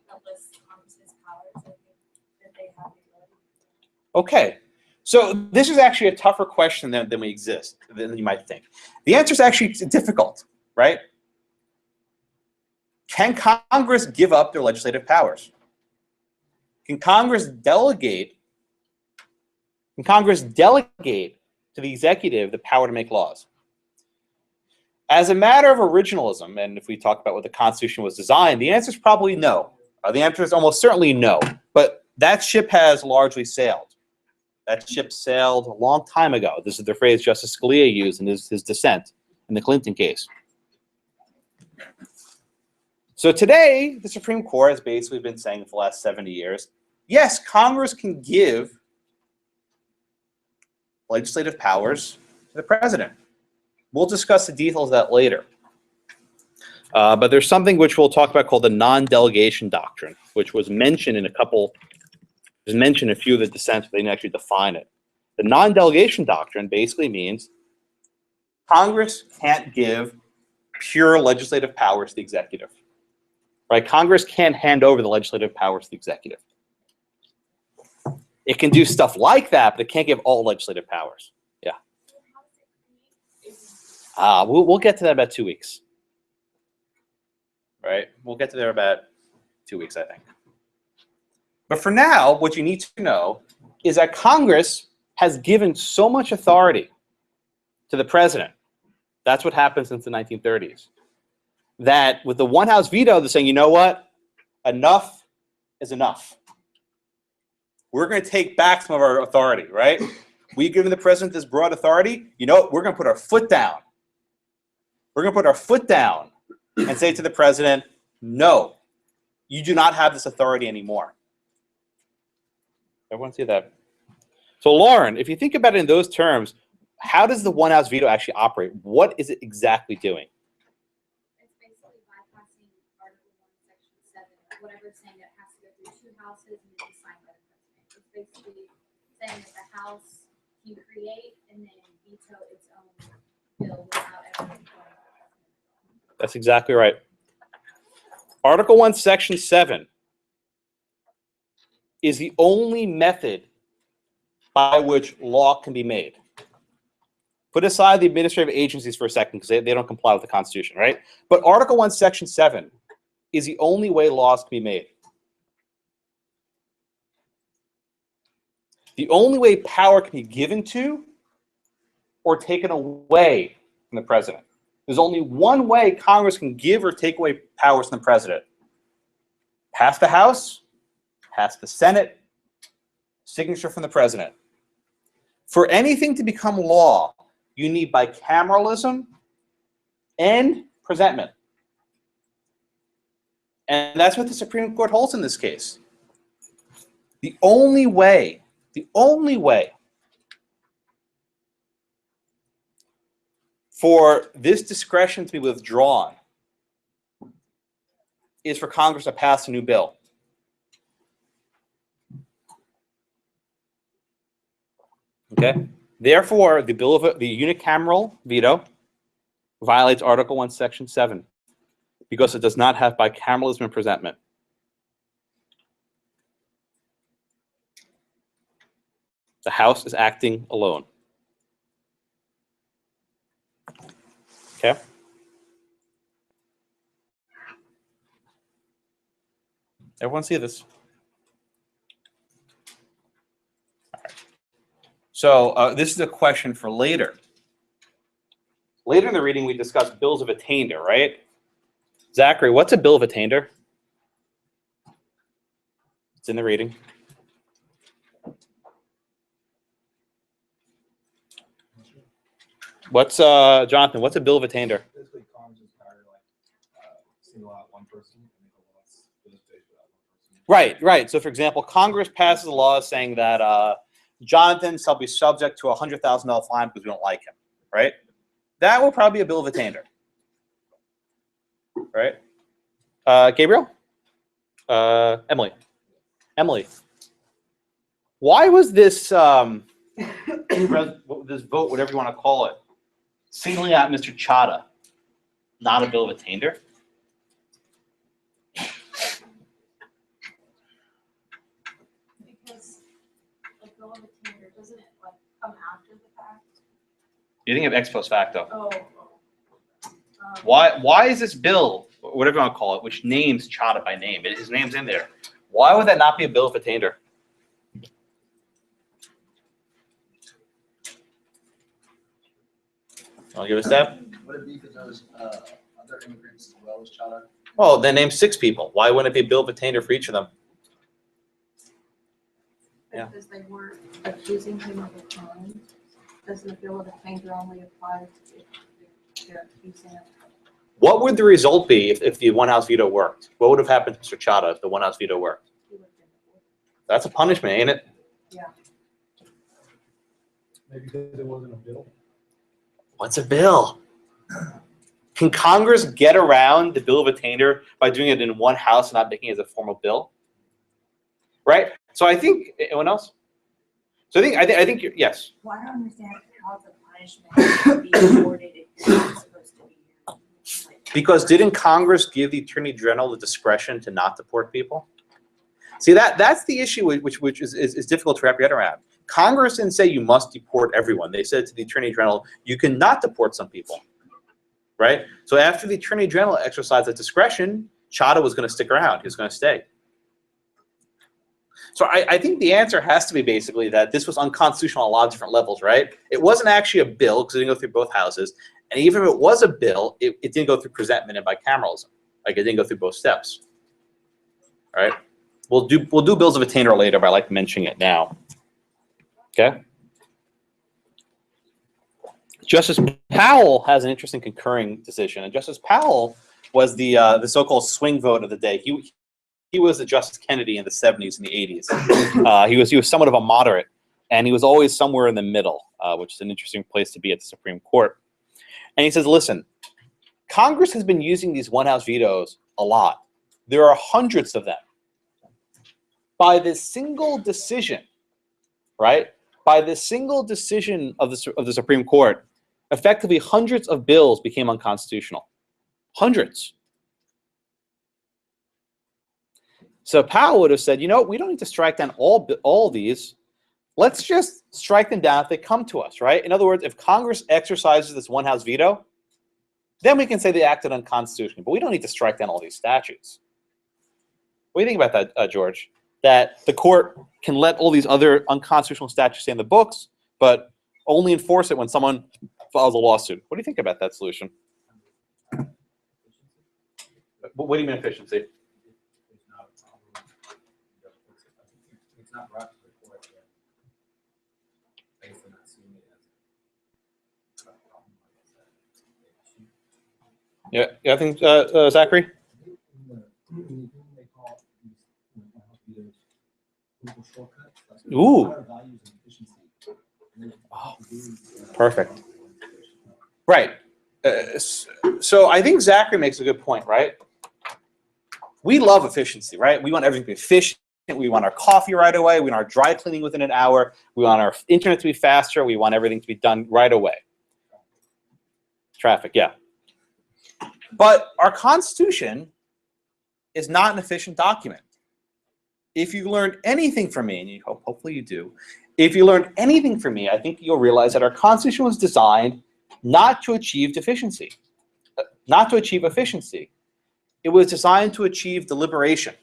that lists Congress's powers, I think that they have the ability. Okay. So this is actually a tougher question than you might think. The answer is actually difficult, right? Can Congress give up their legislative powers? Can Congress delegate to the executive the power to make laws? As a matter of originalism, and if we talk about what the Constitution was designed, the answer is probably no. The answer is almost certainly no. But that ship has largely sailed. That ship sailed a long time ago. This is the phrase Justice Scalia used in his dissent in the Clinton case. So today, the Supreme Court has basically been saying for the last 70 years, yes, Congress can give legislative powers to the president. We'll discuss the details of that later. But there's something which we'll talk about called the non-delegation doctrine, which was mentioned in a few of the dissents, but they didn't actually define it. The non-delegation doctrine basically means Congress can't give pure legislative powers to the executive. Right? Congress can't hand over the legislative powers to the executive. It can do stuff like that, but it can't give all legislative powers. Yeah. We'll get to that in about 2 weeks. Right? We'll get to there about 2 weeks, I think. But for now, what you need to know is that Congress has given so much authority to the president. That's what happened since the 1930s. That with the one house veto, they're saying, you know what? Enough is enough. We're going to take back some of our authority, right? We've given the president this broad authority. You know what? We're going to put our foot down. We're going to put our foot down and say to the president, no, you do not have this authority anymore. Everyone see that? So Lauren, if you think about it in those terms, how does the one house veto actually operate? What is it exactly doing? It's basically bypassing Article 1, Section 7, whatever it's saying that it has to go through 2 houses and be signed by the president. It's basically saying that the House can create and then veto its own bill without ever going. That's exactly right. Article 1, Section 7 is the only method by which law can be made. Put aside the administrative agencies for a second because they don't comply with the Constitution, right? But Article 1, Section 7 is the only way laws can be made. The only way power can be given to or taken away from the president. There's only one way Congress can give or take away powers from the president. Pass the House, pass the Senate, signature from the president. For anything to become law, you need bicameralism and presentment. And that's what the Supreme Court holds in this case. The only way for this discretion to be withdrawn is for Congress to pass a new bill. Okay? Therefore, the unicameral veto violates Article 1, Section 7 because it does not have bicameralism and presentment. The House is acting alone. Okay? Everyone see this? All right. So this is a question for later. Later in the reading, we discussed bills of attainder, right? Zachary, what's a bill of attainder? It's in the reading. What's Jonathan? What's a bill of attainder? Basically, Congress is power to single out one person and make a law for this case without one person. Right. So, for example, Congress passes a law saying that Jonathan shall be subject to a $100,000 fine because we don't like him. Right? That will probably be a bill of attainder. Right? Gabriel? Emily? Why was this this vote, whatever you want to call it, singling out Mr. Chadha, not a bill of attainder? Because a bill of attainder, doesn't it like come after the fact? You think of ex post facto. Oh. Why is this bill, whatever you want to call it, which names Chadha by name, his name's in there, why would that not be a bill of attainder? I'll give it a stab. Would it be because there was other immigrants as well as Chadha? Oh, they named 6 people. Why wouldn't it be a bill of attainder for each of them? Yeah. Because they weren't accusing him of a crime. Doesn't the bill of attainder only apply if they're accusing him? What would the result be if the one-house veto worked? What would have happened to Mr. Chadha if the one-house veto worked? He would have been deported. That's a punishment, ain't it? Yeah. Maybe because it wasn't a bill. What's a bill? Can Congress get around the bill of attainder by doing it in one house and not making it as a formal bill? Right? So I think, anyone else? So I think yes. Well, I don't understand how the punishment would be awarded if you're not supposed to be here. Like, Because didn't Congress give the Attorney General the discretion to not deport people? See, that's the issue which is difficult to wrap your head around. Congress didn't say you must deport everyone. They said to the Attorney General, you cannot deport some people. Right? So after the Attorney General exercised that discretion, Chadha was going to stick around. He was going to stay. So I think the answer has to be basically that this was unconstitutional on a lot of different levels, right? It wasn't actually a bill because it didn't go through both houses. And even if it was a bill, it didn't go through presentment and bicameralism. Like it didn't go through both steps. All right? We'll do bills of attainder later, but I like mentioning it now. Okay? Justice Powell has an interesting concurring decision, and Justice Powell was the so-called swing vote of the day. He was a Justice Kennedy in the 70s and the 80s. He was somewhat of a moderate, and he was always somewhere in the middle, which is an interesting place to be at the Supreme Court. And he says, listen, Congress has been using these one-house vetoes a lot. There are hundreds of them. By this single decision, right? By this single decision of the Supreme Court, effectively hundreds of bills became unconstitutional. Hundreds. So Powell would have said, you know, we don't need to strike down all these. Let's just strike them down if they come to us, right? In other words, if Congress exercises this one-house veto, then we can say they acted unconstitutionally. But we don't need to strike down all these statutes. What do you think about that, George? That the court can let all these other unconstitutional statutes stay in the books, but only enforce it when someone files a lawsuit. What do you think about that solution? What do you mean efficiency? It's not brought to the court yet. I guess they're not seeing it as a problem. Yeah, I think Zachary. Ooh. Oh, perfect. Right. So I think Zachary makes a good point, right? We love efficiency, right? We want everything to be efficient. We want our coffee right away. We want our dry cleaning within an hour. We want our internet to be faster. We want everything to be done right away. Traffic, yeah. But our Constitution is not an efficient document. If you learned anything from me, and you hopefully you do, if you learned anything from me, I think you'll realize that our Constitution was designed not to achieve efficiency. It was designed to achieve deliberation.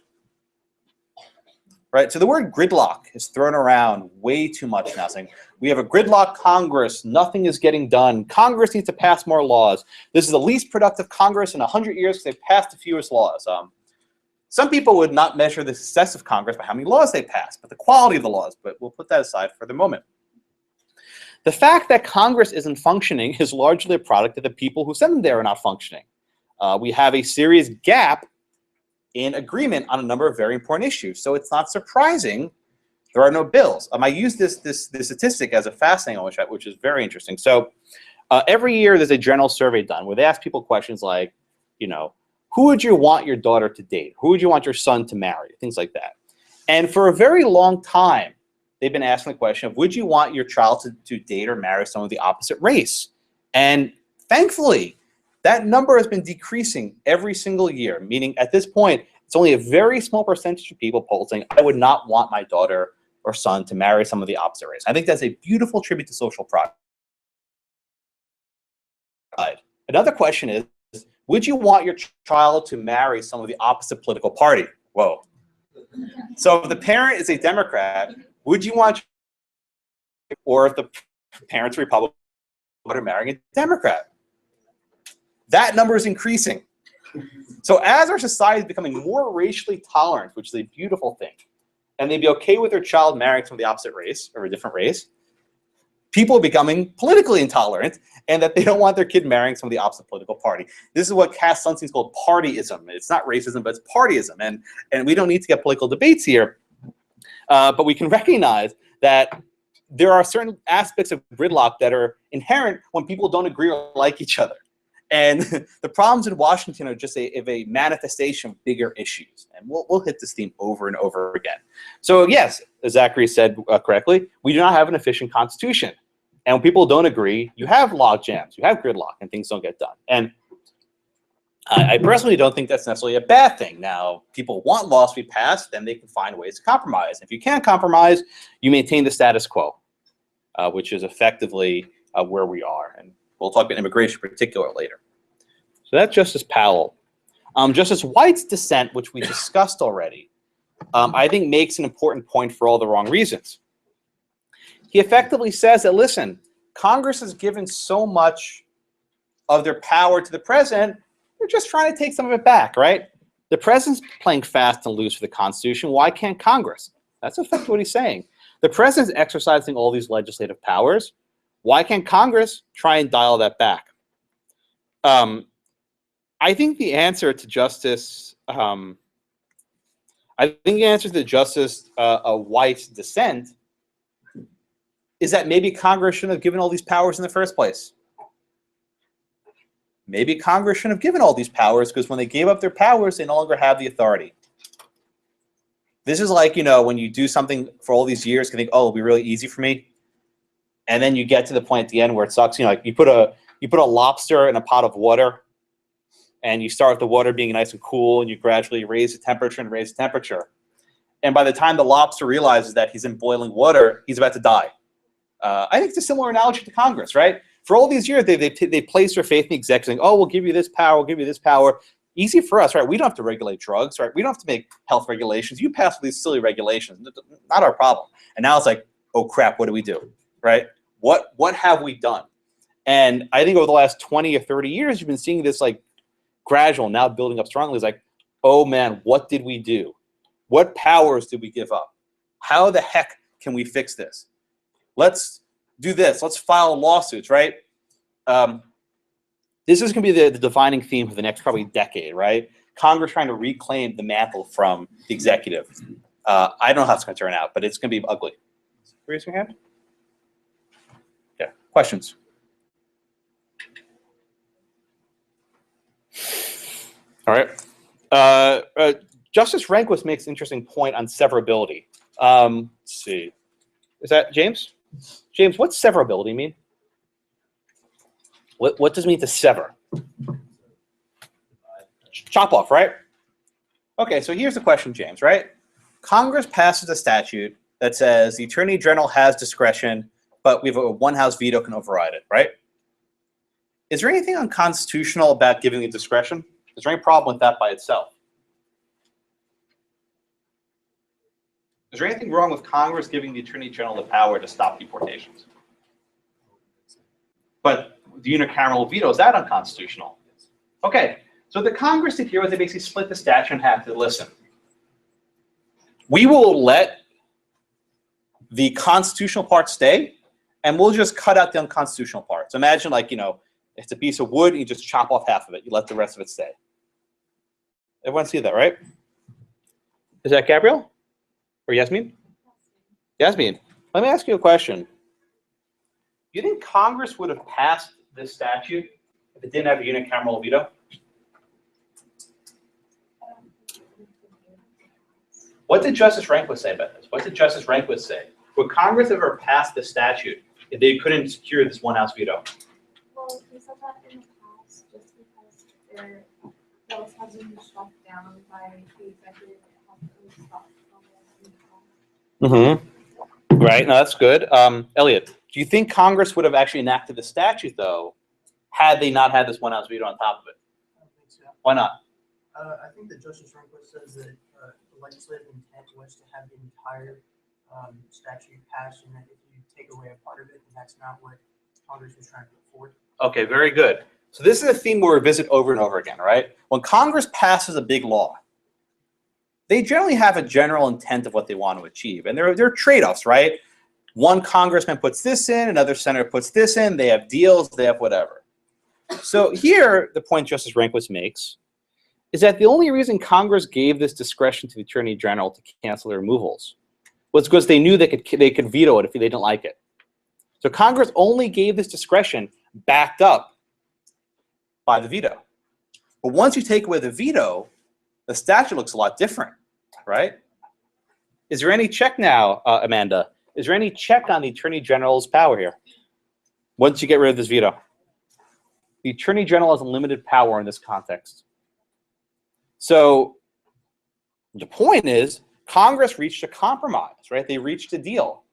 Right? So the word gridlock is thrown around way too much now, saying we have a gridlock Congress, nothing is getting done. Congress needs to pass more laws. This is the least productive Congress in 100 years because they've passed the fewest laws. Some people would not measure the success of Congress by how many laws they pass, but the quality of the laws. But we'll put that aside for the moment. The fact that Congress isn't functioning is largely a product of the people who send them there are not functioning. We have a serious gap in agreement on a number of very important issues. So it's not surprising there are no bills. I use this statistic as a fascinating one, which is very interesting. So every year there's a general survey done where they ask people questions like, you know, who would you want your daughter to date? Who would you want your son to marry? Things like that. And for a very long time, they've been asking the question of, would you want your child to date or marry someone of the opposite race? And thankfully, that number has been decreasing every single year, meaning at this point, it's only a very small percentage of people polled saying, I would not want my daughter or son to marry someone of the opposite race. I think that's a beautiful tribute to social pride. Another question is, would you want your child to marry someone of the opposite political party? Whoa. So if the parent is a Democrat, would you want, or if the parent's Republican, marrying a Democrat? That number is increasing. So as our society is becoming more racially tolerant, which is a beautiful thing, and they'd be okay with their child marrying from the opposite race or a different race, people are becoming politically intolerant and that they don't want their kid marrying some of the opposite political party. This is what Cass Sunstein's called partyism. It's not racism, but it's partyism. And we don't need to get political debates here, but we can recognize that there are certain aspects of gridlock that are inherent when people don't agree or like each other. And the problems in Washington are just a manifestation of bigger issues. And we'll hit this theme over and over again. So yes, as Zachary said correctly, we do not have an efficient constitution. And when people don't agree, you have log jams, you have gridlock, and things don't get done. And I personally don't think that's necessarily a bad thing. Now, people want laws to be passed, then they can find ways to compromise. If you can't compromise, you maintain the status quo, which is effectively where we are. And we'll talk about immigration in particular later. So that's Justice Powell. Justice White's dissent, which we discussed already, I think makes an important point for all the wrong reasons. He effectively says that, listen, Congress has given so much of their power to the president, they're just trying to take some of it back, right? The president's playing fast and loose for the Constitution. Why can't Congress? That's effectively what he's saying. The president's exercising all these legislative powers. Why can't Congress try and dial that back? I think the answer to Justice White's dissent is that maybe Congress shouldn't have given all these powers in the first place. Maybe Congress shouldn't have given all these powers because when they gave up their powers, they no longer have the authority. This is like, you know, when you do something for all these years, you think, oh, it'll be really easy for me. And then you get to the point at the end where it sucks. You know, like you put a lobster in a pot of water, and you start with the water being nice and cool, and you gradually raise the temperature and raise the temperature. And by the time the lobster realizes that he's in boiling water, he's about to die. I think it's a similar analogy to Congress, right? For all these years, they placed their faith in the executive, saying, oh, we'll give you this power, we'll give you this power. Easy for us, right? We don't have to regulate drugs, right? We don't have to make health regulations. You pass these silly regulations, not our problem. And now it's like, oh crap, what do we do, right? What have we done? And I think over the last 20 or 30 years, you've been seeing this like gradual, now building up strongly. It's like, oh man, what did we do? What powers did we give up? How the heck can we fix this? Let's do this. Let's file lawsuits, right? This is going to be the defining theme for the next probably decade, right? Congress trying to reclaim the mantle from the executive. I don't know how it's going to turn out, but it's going to be ugly. Raise your hand. Yeah, questions? All right. Justice Rehnquist makes an interesting point on severability. Let's see. Is that James? James, what's severability mean? What does it mean to sever? Chop off, right? Okay, so here's the question, James, right? Congress passes a statute that says the Attorney General has discretion, but we have a one-house veto can override it, right? Is there anything unconstitutional about giving the discretion? Is there any problem with that by itself? Is there anything wrong with Congress giving the Attorney General the power to stop deportations? But the unicameral veto, is that unconstitutional? Okay, so the Congress did here was they basically split the statute in half. To listen, we will let the constitutional part stay, and we'll just cut out the unconstitutional part. So imagine, like, you know, it's a piece of wood, and you just chop off half of it. You let the rest of it stay. Everyone see that, right? Is that Gabrielle? Or Yasmin? Yasmin, let me ask you a question. Do you think Congress would have passed this statute if it didn't have a unicameral veto? What did Justice Rehnquist say about this? What did Justice Rehnquist say? Would Congress ever pass the statute if they couldn't secure this one-house veto? Well, he said that in the past just because their bills have been struck down by the executive Right, no, that's good. Elliot, do you think Congress would have actually enacted the statute, though, had they not had this one-house veto on top of it? I don't think so. Why not? I think that Justice Rehnquist says that the legislative intent was to have the entire statute passed, and that if you take away a part of it, then that's not what Congress was trying to put forward. Okay, very good. So this is a theme we'll revisit over and over again, right? When Congress passes a big law, they generally have a general intent of what they want to achieve. And there are trade-offs, right? One congressman puts this in, another senator puts this in, they have deals, they have whatever. So here, the point Justice Rehnquist makes is that the only reason Congress gave this discretion to the Attorney General to cancel their removals was because they knew they could veto it if they didn't like it. So Congress only gave this discretion backed up by the veto. But once you take away the veto, the statute looks a lot different, right? Is there any check now, Amanda? Is there any check on the Attorney General's power here? Once you get rid of this veto. The Attorney General has unlimited power in this context. So the point is, Congress reached a compromise, right? They reached a deal.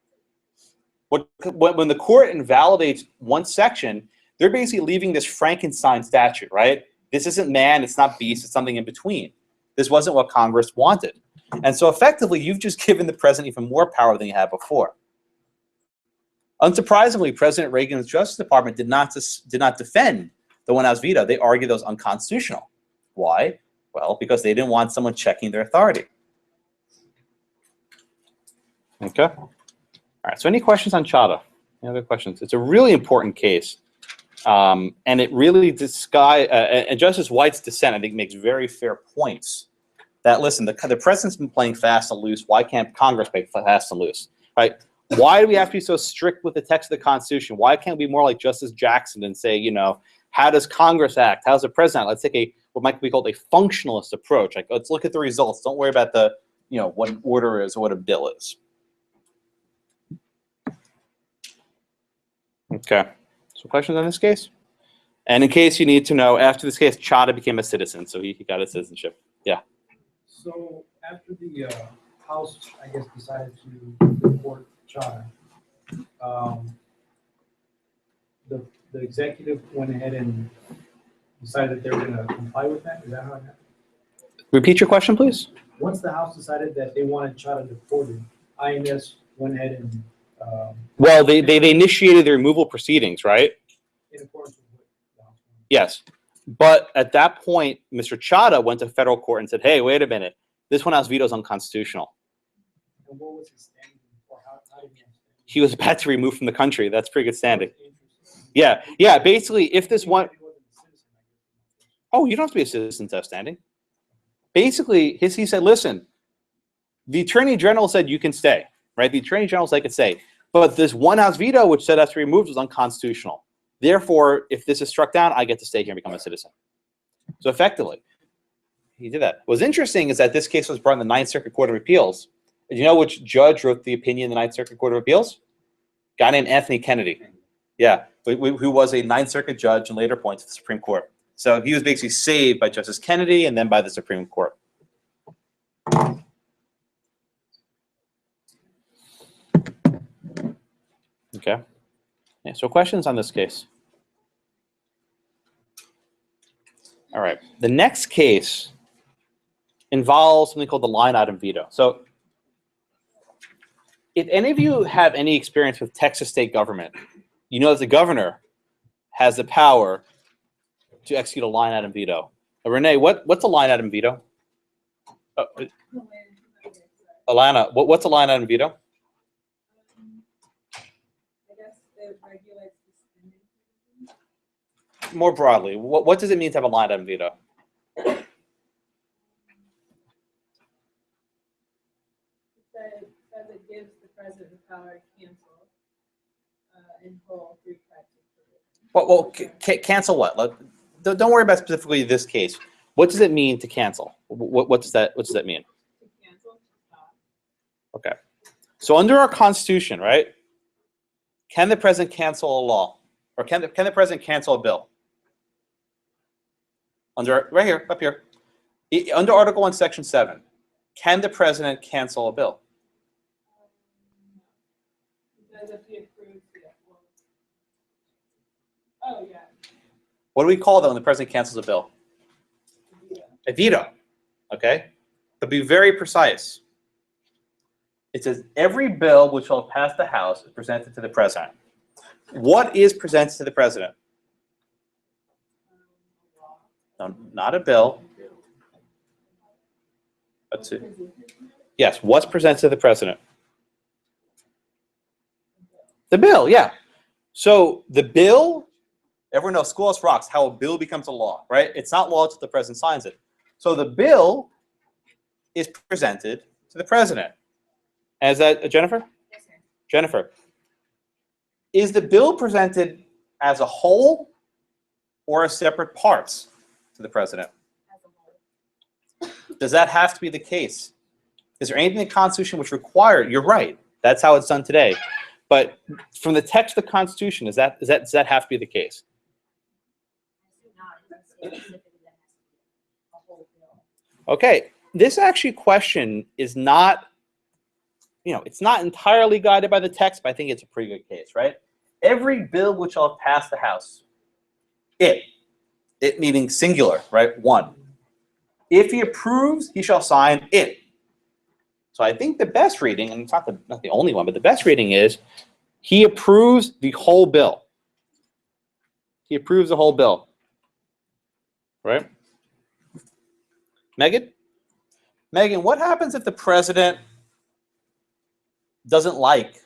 When the court invalidates one section, they're basically leaving this Frankenstein statute, right? This isn't man, it's not beast, it's something in between. This wasn't what Congress wanted. And so effectively, you've just given the president even more power than you had before. Unsurprisingly, President Reagan's Justice Department did not defend the one-house veto. They argued it was unconstitutional. Why? Well, because they didn't want someone checking their authority. Okay. All right. So any questions on Chadha? Any other questions? It's a really important case. And it really and Justice White's dissent, I think, makes very fair points. That, listen, the president's been playing fast and loose. Why can't Congress play fast and loose? Right? Why do we have to be so strict with the text of the Constitution? Why can't we be more like Justice Jackson and say, you know, how does Congress act? How does the president act? Let's take what might be called a functionalist approach. Like, let's look at the results. Don't worry about the, you know, what an order is or what a bill is. Okay. So questions on this case? And in case you need to know, after this case, Chadha became a citizen, so he got his citizenship. Yeah. So after the House, I guess, decided to report Chadha, the executive went ahead and decided that they were going to comply with that. Is that how it happened? Repeat your question, please. Once the House decided that they wanted Chadha deported, INS went ahead and well, they initiated the removal proceedings, right? in accordance with what the House wanted. Yes. But at that point, Mr. Chadha went to federal court and said, hey, wait a minute. This one-house veto is unconstitutional. And what was his standing, or how did he have standing? He was about to be removed from the country. That's pretty good standing. Yeah. Yeah. Basically, if this one... Oh, you don't have to be a citizen to have standing. Basically, he said, listen, the Attorney General said you can stay, right? The Attorney General said I could stay. But this one-house veto, which said I have to be removed, was unconstitutional. Therefore, if this is struck down, I get to stay here and become a citizen. So effectively, he did that. What's interesting is that this case was brought in the Ninth Circuit Court of Appeals. Do you know which judge wrote the opinion in the Ninth Circuit Court of Appeals? A guy named Anthony Kennedy. Yeah, who was a Ninth Circuit judge and later appointed to the Supreme Court. So he was basically saved by Justice Kennedy and then by the Supreme Court. Okay. Yeah, so questions on this case? All right. The next case involves something called the line item veto. So if any of you have any experience with Texas state government, you know that the governor has the power to execute a line item veto. Renee, what's a line item veto? Alana, what's a line item veto? More broadly, what does it mean to have a line item veto? Says it gives the president the power to cancel in whole three types of provisions. Well, cancel what? Don't worry about specifically this case. What does it mean to cancel? What does that mean? To cancel, to stop. Okay. So under our Constitution, right? Can the president cancel a law, or can the president cancel a bill? Right here, up here, under Article 1, Section 7, can the president cancel a bill? Because if he approves it, well, oh yeah. What do we call that when the president cancels a bill? Yeah. A veto. Okay? But be very precise. It says every bill which shall pass the House is presented to the president. What is presented to the president? No, not a bill. Let's see. Yes, what's presented to the president? The bill, yeah. So the bill, everyone knows Schoolhouse Rocks, how a bill becomes a law, right? It's not law until the president signs it. So the bill is presented to the president. And is that Jennifer? Yes, sir. Jennifer, is the bill presented as a whole or as separate parts to the president? As a whole. Does that have to be the case? Is there anything in the Constitution which requires? You're right. That's how it's done today. But from the text of the Constitution, does that have to be the case? Okay. This actually question is not, it's not entirely guided by the text, but I think it's a pretty good case, right? Every bill which shall have passed the House, it meaning singular, right? One. If he approves, he shall sign it. So I think the best reading, and it's not the only one, but the best reading is he approves the whole bill. He approves the whole bill. Right? Megan? Megan, what happens if the president doesn't like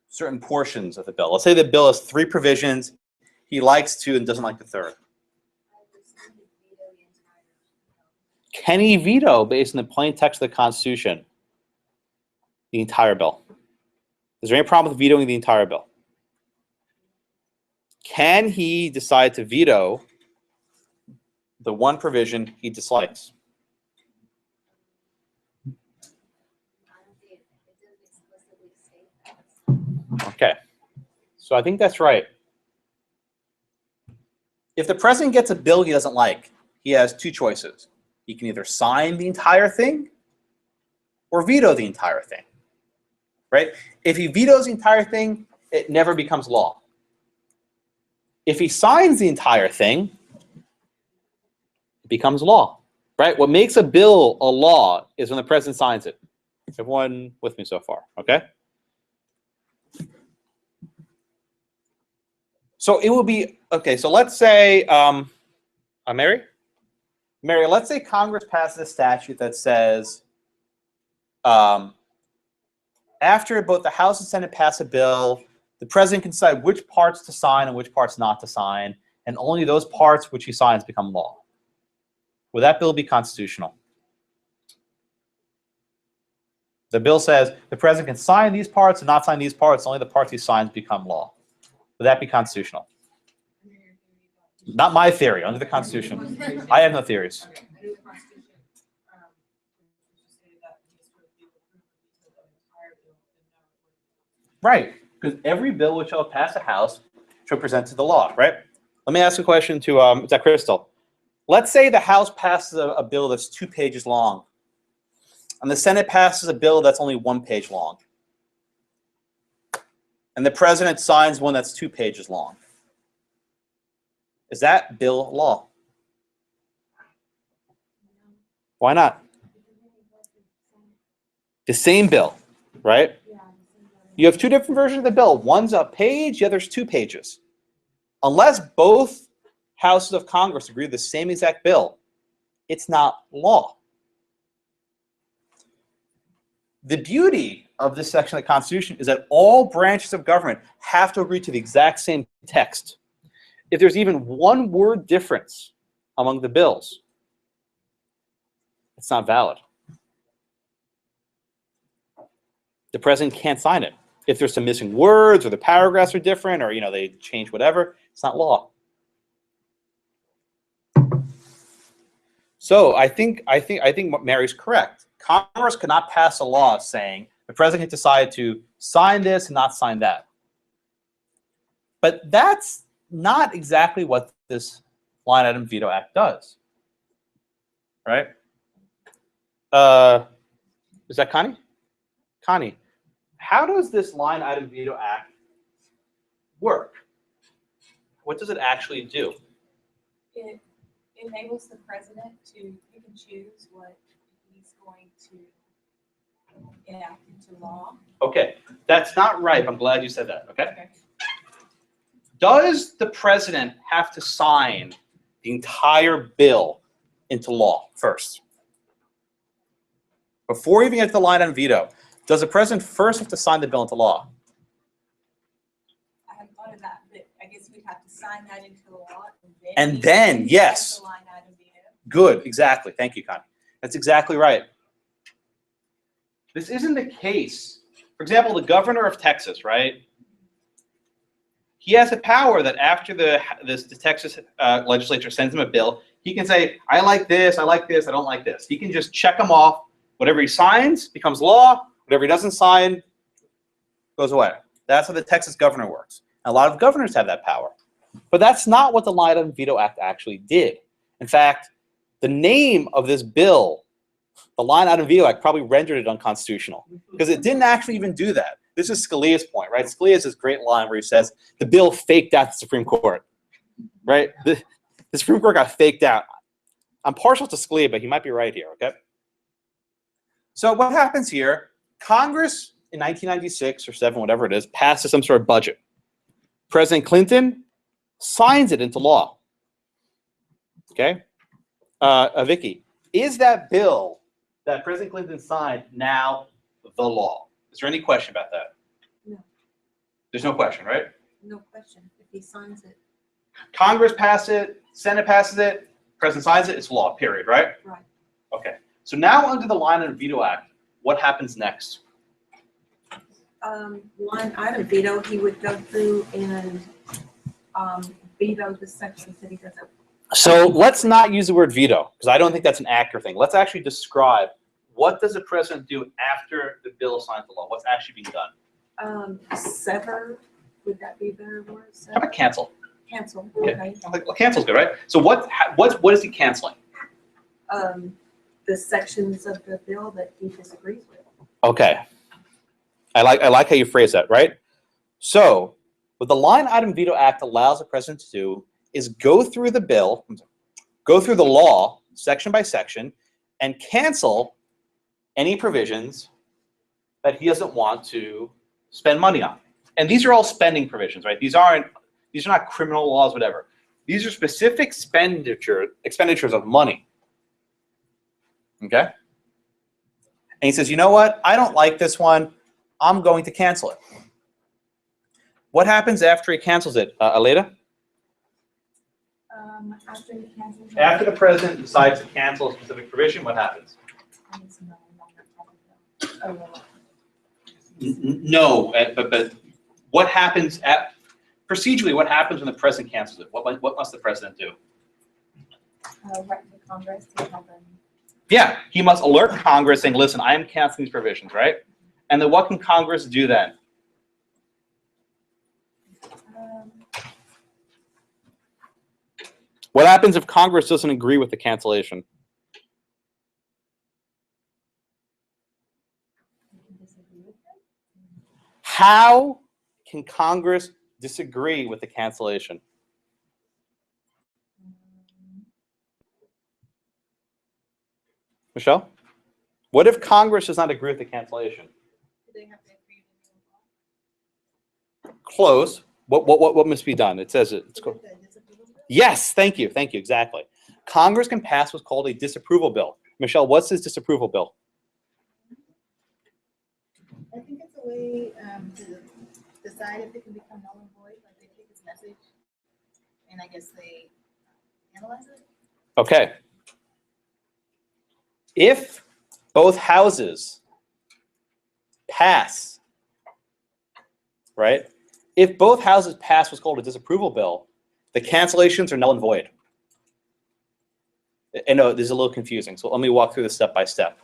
certain portions of the bill? Let's say the bill has 3 provisions. He likes 2 and doesn't like the 3rd. Can he veto, based on the plain text of the Constitution, the entire bill? Is there any problem with vetoing the entire bill? Can he decide to veto the one provision he dislikes? Okay, so I think that's right. If the president gets a bill he doesn't like, he has 2 choices. He can either sign the entire thing or veto the entire thing, right? If he vetoes the entire thing, it never becomes law. If he signs the entire thing, it becomes law, right? What makes a bill a law is when the president signs it. Everyone with me so far, okay? So it will be, okay, so let's say, Mary, let's say Congress passes a statute that says, after both the House and Senate pass a bill, the president can decide which parts to sign and which parts not to sign, and only those parts which he signs become law. Would that bill be constitutional? The bill says the president can sign these parts and not sign these parts, only the parts he signs become law. Would that be constitutional? Not my theory, under the Constitution. I have no theories. Right, because every bill which shall pass the House shall present to the law, right? Let me ask a question to, is that Crystal? Let's say the House passes a bill that's 2 pages long, and the Senate passes a bill that's only 1 page long, and the president signs one that's 2 pages long. Is that bill law? Why not? The same bill, right? You have 2 different versions of the bill. One's a page, the other's 2 pages. Unless both houses of Congress agree to the same exact bill, it's not law. The beauty of this section of the Constitution is that all branches of government have to agree to the exact same text. If there's even 1 word difference among the bills, it's not valid. The president can't sign it. If there's some missing words or the paragraphs are different or they change whatever, it's not law. So I think Mary's correct. Congress cannot pass a law saying the president can decide to sign this and not sign that. But that's not exactly what this line item veto act does, right? Is that Connie? Connie, how does this line item veto act work? What does it actually do? It enables the president to pick and choose what he's going to enact into law. Okay, that's not right. I'm glad you said that, okay? Okay. Does the president have to sign the entire bill into law first. Before even get to the line on veto, does the president first have to sign the bill into law? I hadn't thought of that, but I guess we'd have to sign that into law And then, yes. the line item veto. Good, exactly. Thank you, Connie. That's exactly right. This isn't the case. For example, the governor of Texas, right? He has the power that after the Texas legislature sends him a bill, he can say, I like this, I don't like this. He can just check them off. Whatever he signs becomes law. Whatever he doesn't sign goes away. That's how the Texas governor works. And a lot of governors have that power. But that's not what the Line Item Veto Act actually did. In fact, the name of this bill, the Line Item Veto Act, probably rendered it unconstitutional because it didn't actually even do that. This is Scalia's point, right? Scalia has this great line where he says, the bill faked out the Supreme Court, right? The Supreme Court got faked out. I'm partial to Scalia, but he might be right here, okay? So what happens here? Congress in 1996 or 7, whatever it is, passes some sort of budget. President Clinton signs it into law, okay? Vicky, is that bill that President Clinton signed now the law? Is there any question about that? No. There's no question, right? No question, if he signs it. Congress passes it, Senate passes it, President signs it, it's law, period, right? Right. Okay. So now under the Line Item Veto Act, what happens next? Line item veto, he would go through and veto the sections that he doesn't. So let's not use the word veto, because I don't think that's an accurate thing. Let's actually describe what does the president do after the bill is signed into law? What's actually being done? Sever, would that be a better word? How Sever? about cancel? Cancel, Okay. okay. Well, cancel's good, right? So what is he canceling? The sections of the bill that he disagrees with. Okay. I like how you phrase that, right? So what the Line Item Veto Act allows the president to do is go through the bill, go through the law section by section, and cancel any provisions that he doesn't want to spend money on. And these are all spending provisions, right? These are not criminal laws, whatever. These are specific expenditures of money. Okay? And he says, you know what? I don't like this one. I'm going to cancel it. What happens after he cancels it, Aleda? After he cancels. After the president decides to cancel a specific provision, what happens? No, but what happens procedurally? What happens when the president cancels it? What must the president do? Write to Congress to have them. Yeah, he must alert Congress saying, listen, I am canceling these provisions, right? And then what can Congress do then? What happens if Congress doesn't agree with the cancellation? How can Congress disagree with the cancellation? Michelle? What if Congress does not agree with the cancellation? Do they have to agree to Close. What must be done? It says it. It's called. Yes, thank you, exactly. Congress can pass what's called a disapproval bill. Michelle, what's this disapproval bill? I think it's a way to decide if it can become null and void, like they take this message and I guess they analyze it. Okay. If both houses pass, right? If both houses pass what's called a disapproval bill, the cancellations are null and void. I know this is a little confusing, so let me walk through this step by step.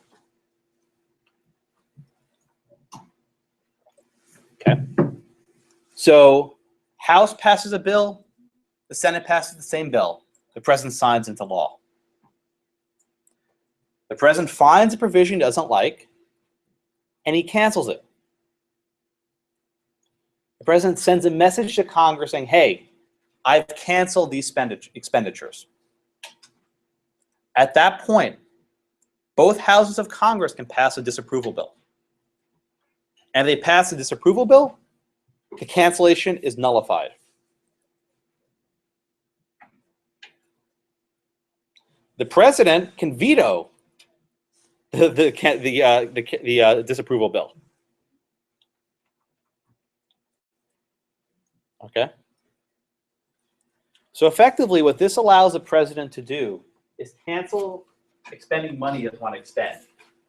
Okay. So House passes a bill, the Senate passes the same bill, the president signs into law. The president finds a provision he doesn't like, and he cancels it. The president sends a message to Congress saying, hey, I've canceled these expenditures. At that point, both houses of Congress can pass a disapproval bill. And if they pass a disapproval bill, the cancellation is nullified. the president can veto the disapproval bill. Okay. So effectively, what this allows the president to do is cancel expending money it doesn't want to expend,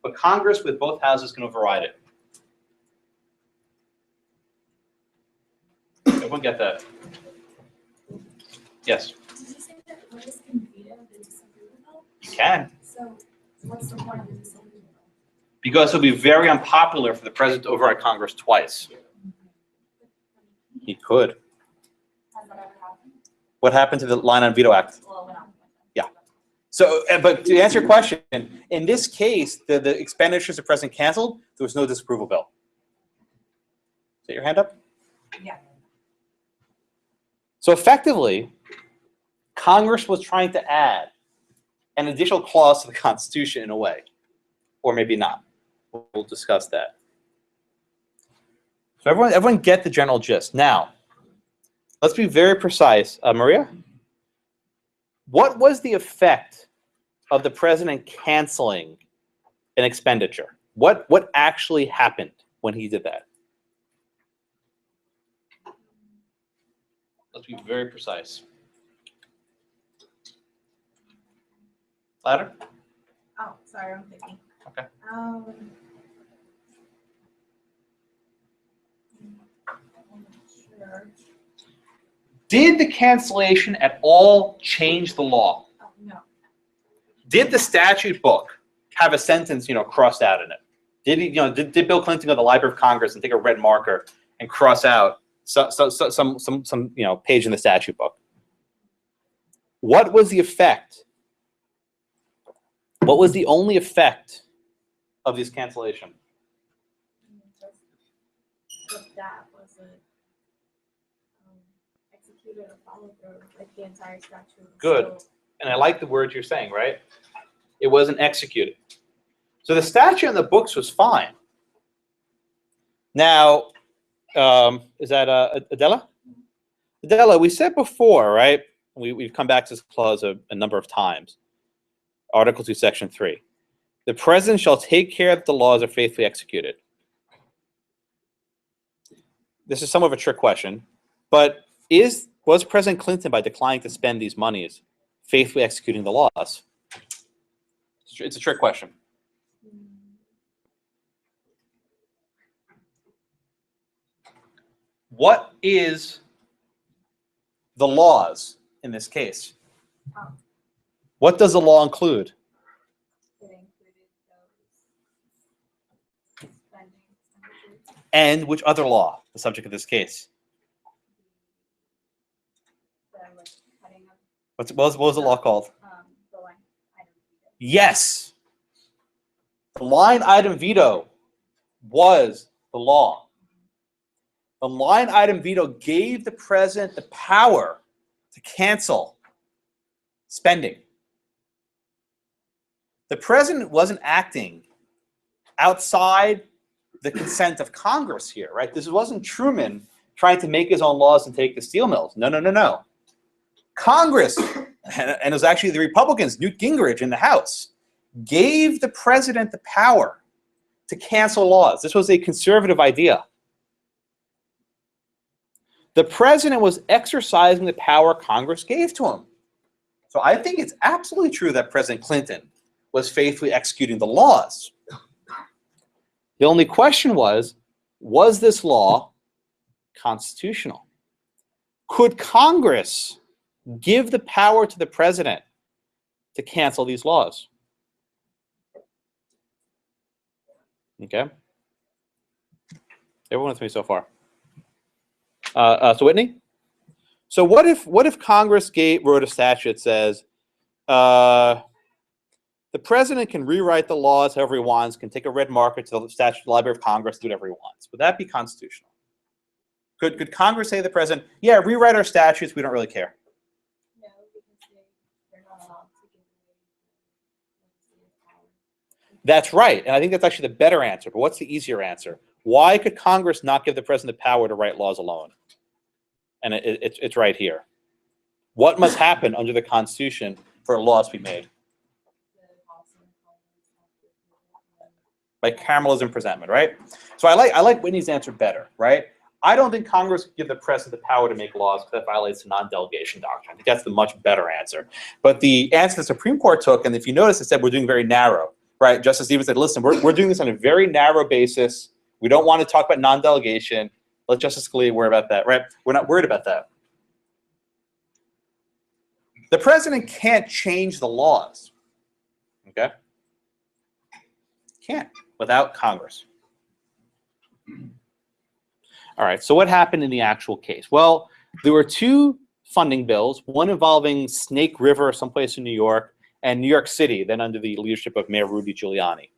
but Congress with both houses can override it. Everyone get that? Yes. Did you say that Congress can veto the disapproval bill? You can. So what's the point of the disapproval bill? Because it will be very unpopular for the president to override Congress twice. He could. Has that ever happened? What happened to the line on veto act? Well, no. Yeah. So, but to answer your question, in this case, the expenditures the president canceled, there was no disapproval bill. Is that your hand up? Yeah. So effectively, Congress was trying to add an additional clause to the Constitution in a way, or maybe not. We'll discuss that. So everyone get the general gist. Now, let's be very precise. Maria, what was the effect of the president canceling an expenditure? What actually happened when he did that? Let's be very precise. Louder? Oh, sorry, I'm thinking. Okay. I'm not sure. Did the cancellation at all change the law? Oh, no. Did the statute book have a sentence, crossed out in it? Did he, did Bill Clinton go to the Library of Congress and take a red marker and cross out some page in the statute book? What was the effect? What was the only effect of this cancellation? But that wasn't executed or followed through, like the entire statute. was Good. still- And I like the word you're saying, right? It wasn't executed. So the statute in the books was fine. Now, is that Adela? Adela, we said before, right? We've come back to this clause a number of times. Article 2, Section 3. The president shall take care that the laws are faithfully executed. This is somewhat of a trick question, but was President Clinton, by declining to spend these monies, faithfully executing the laws? It's a trick question. What is the laws in this case? What does the law include? It included those spending expenditures. And which other law, the subject of this case? The like cutting of What was the law called? the line item. Yes. The line item veto was the law. The line item veto gave the president the power to cancel spending. The president wasn't acting outside the consent of Congress here, right? This wasn't Truman trying to make his own laws and take the steel mills. No, no, no, no. Congress, and it was actually the Republicans, Newt Gingrich in the House, gave the president the power to cancel laws. This was a conservative idea. The president was exercising the power Congress gave to him. So I think it's absolutely true that President Clinton was faithfully executing the laws. The only question was this law constitutional? Could Congress give the power to the president to cancel these laws? Okay. Everyone with me so far? So Whitney? So what if Congress wrote a statute that says the president can rewrite the laws however he wants, can take a red marker to the statute, Library of Congress, do whatever he wants? Would that be constitutional? Could Congress say to the president, yeah, rewrite our statutes, we don't really care? No, because they're not allowed to give away legislative power. That's right. And I think that's actually the better answer. But what's the easier answer? Why could Congress not give the president the power to write laws alone? And it's right here. What must happen under the Constitution for laws to be made? Bicameralism Presentment, right? So I like Whitney's answer better, right? I don't think Congress can give the president the power to make laws because that violates the non-delegation doctrine. I think that's the much better answer. But the answer the Supreme Court took, and if you notice, it said we're doing very narrow, right? Justice Stevens said, listen, we're doing this on a very narrow basis. We don't want to talk about non-delegation. Let Justice Scalia worry about that, right? We're not worried about that. The president can't change the laws, okay? Can't without Congress. All right, so what happened in the actual case? Well, there were two funding bills, one involving Snake River, someplace in New York, and New York City, then under the leadership of Mayor Rudy Giuliani.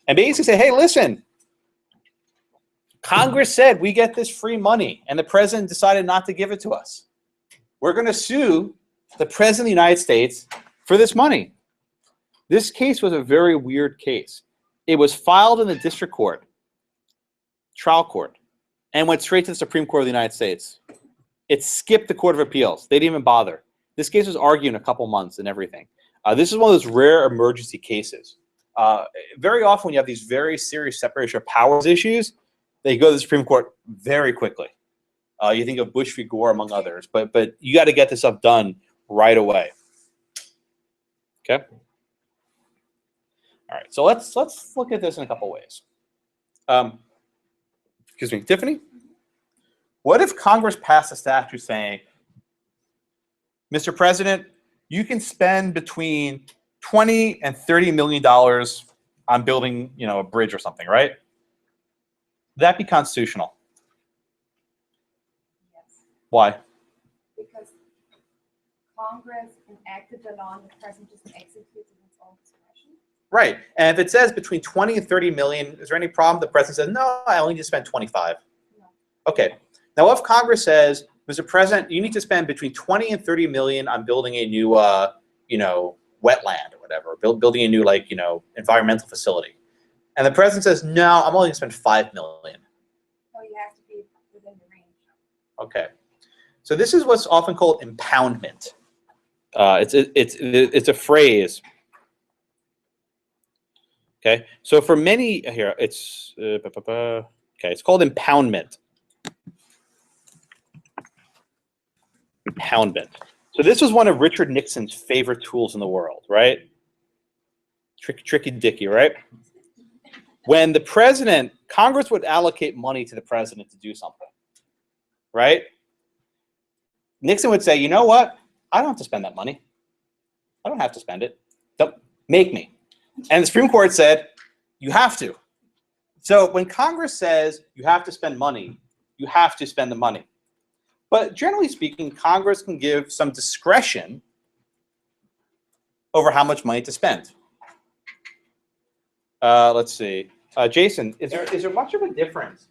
And basically say, hey, listen, Congress said we get this free money, and the president decided not to give it to us. We're going to sue the president of the United States for this money. This case was a very weird case. It was filed in the district court, trial court, and went straight to the Supreme Court of the United States. It skipped the Court of Appeals. They didn't even bother. This case was argued in a couple months and everything. This is one of those rare emergency cases. Very often when you have these very serious separation of powers issues, they go to the Supreme Court very quickly. You think of Bush v. Gore, among others. But you got to get this stuff done right away. Okay? All right, so let's look at this in a couple ways. Excuse me, Tiffany? What if Congress passed a statute saying, Mr. President, you can spend between $20 and $30 million on building, a bridge or something, right? Would that be constitutional? Yes, Why? because Congress enacted the law and the president just executes it in its own discretion. Right, and if it says between 20 and 30 million, is there any problem? The president says, no, I only need to spend 25. No. Okay, now if Congress says, Mr. President, you need to spend between 20 and 30 million on building a new, wetland or whatever, building a new, environmental facility. And the president says, no, I'm only gonna spend 5 million. So you have to be within the range. Okay, so this is what's often called impoundment. It's a phrase. Okay, so for many here, it's it's called impoundment. Impoundment. So this was one of Richard Nixon's favorite tools in the world, right? Tricky Dicky, right? When the president, Congress would allocate money to the president to do something, right? Nixon would say, you know what? I don't have to spend that money. I don't have to spend it. Don't make me. And the Supreme Court said, you have to. So when Congress says you have to spend money, you have to spend the money. But generally speaking, Congress can give some discretion over how much money to spend. Let's see. Jason, is there much of a difference?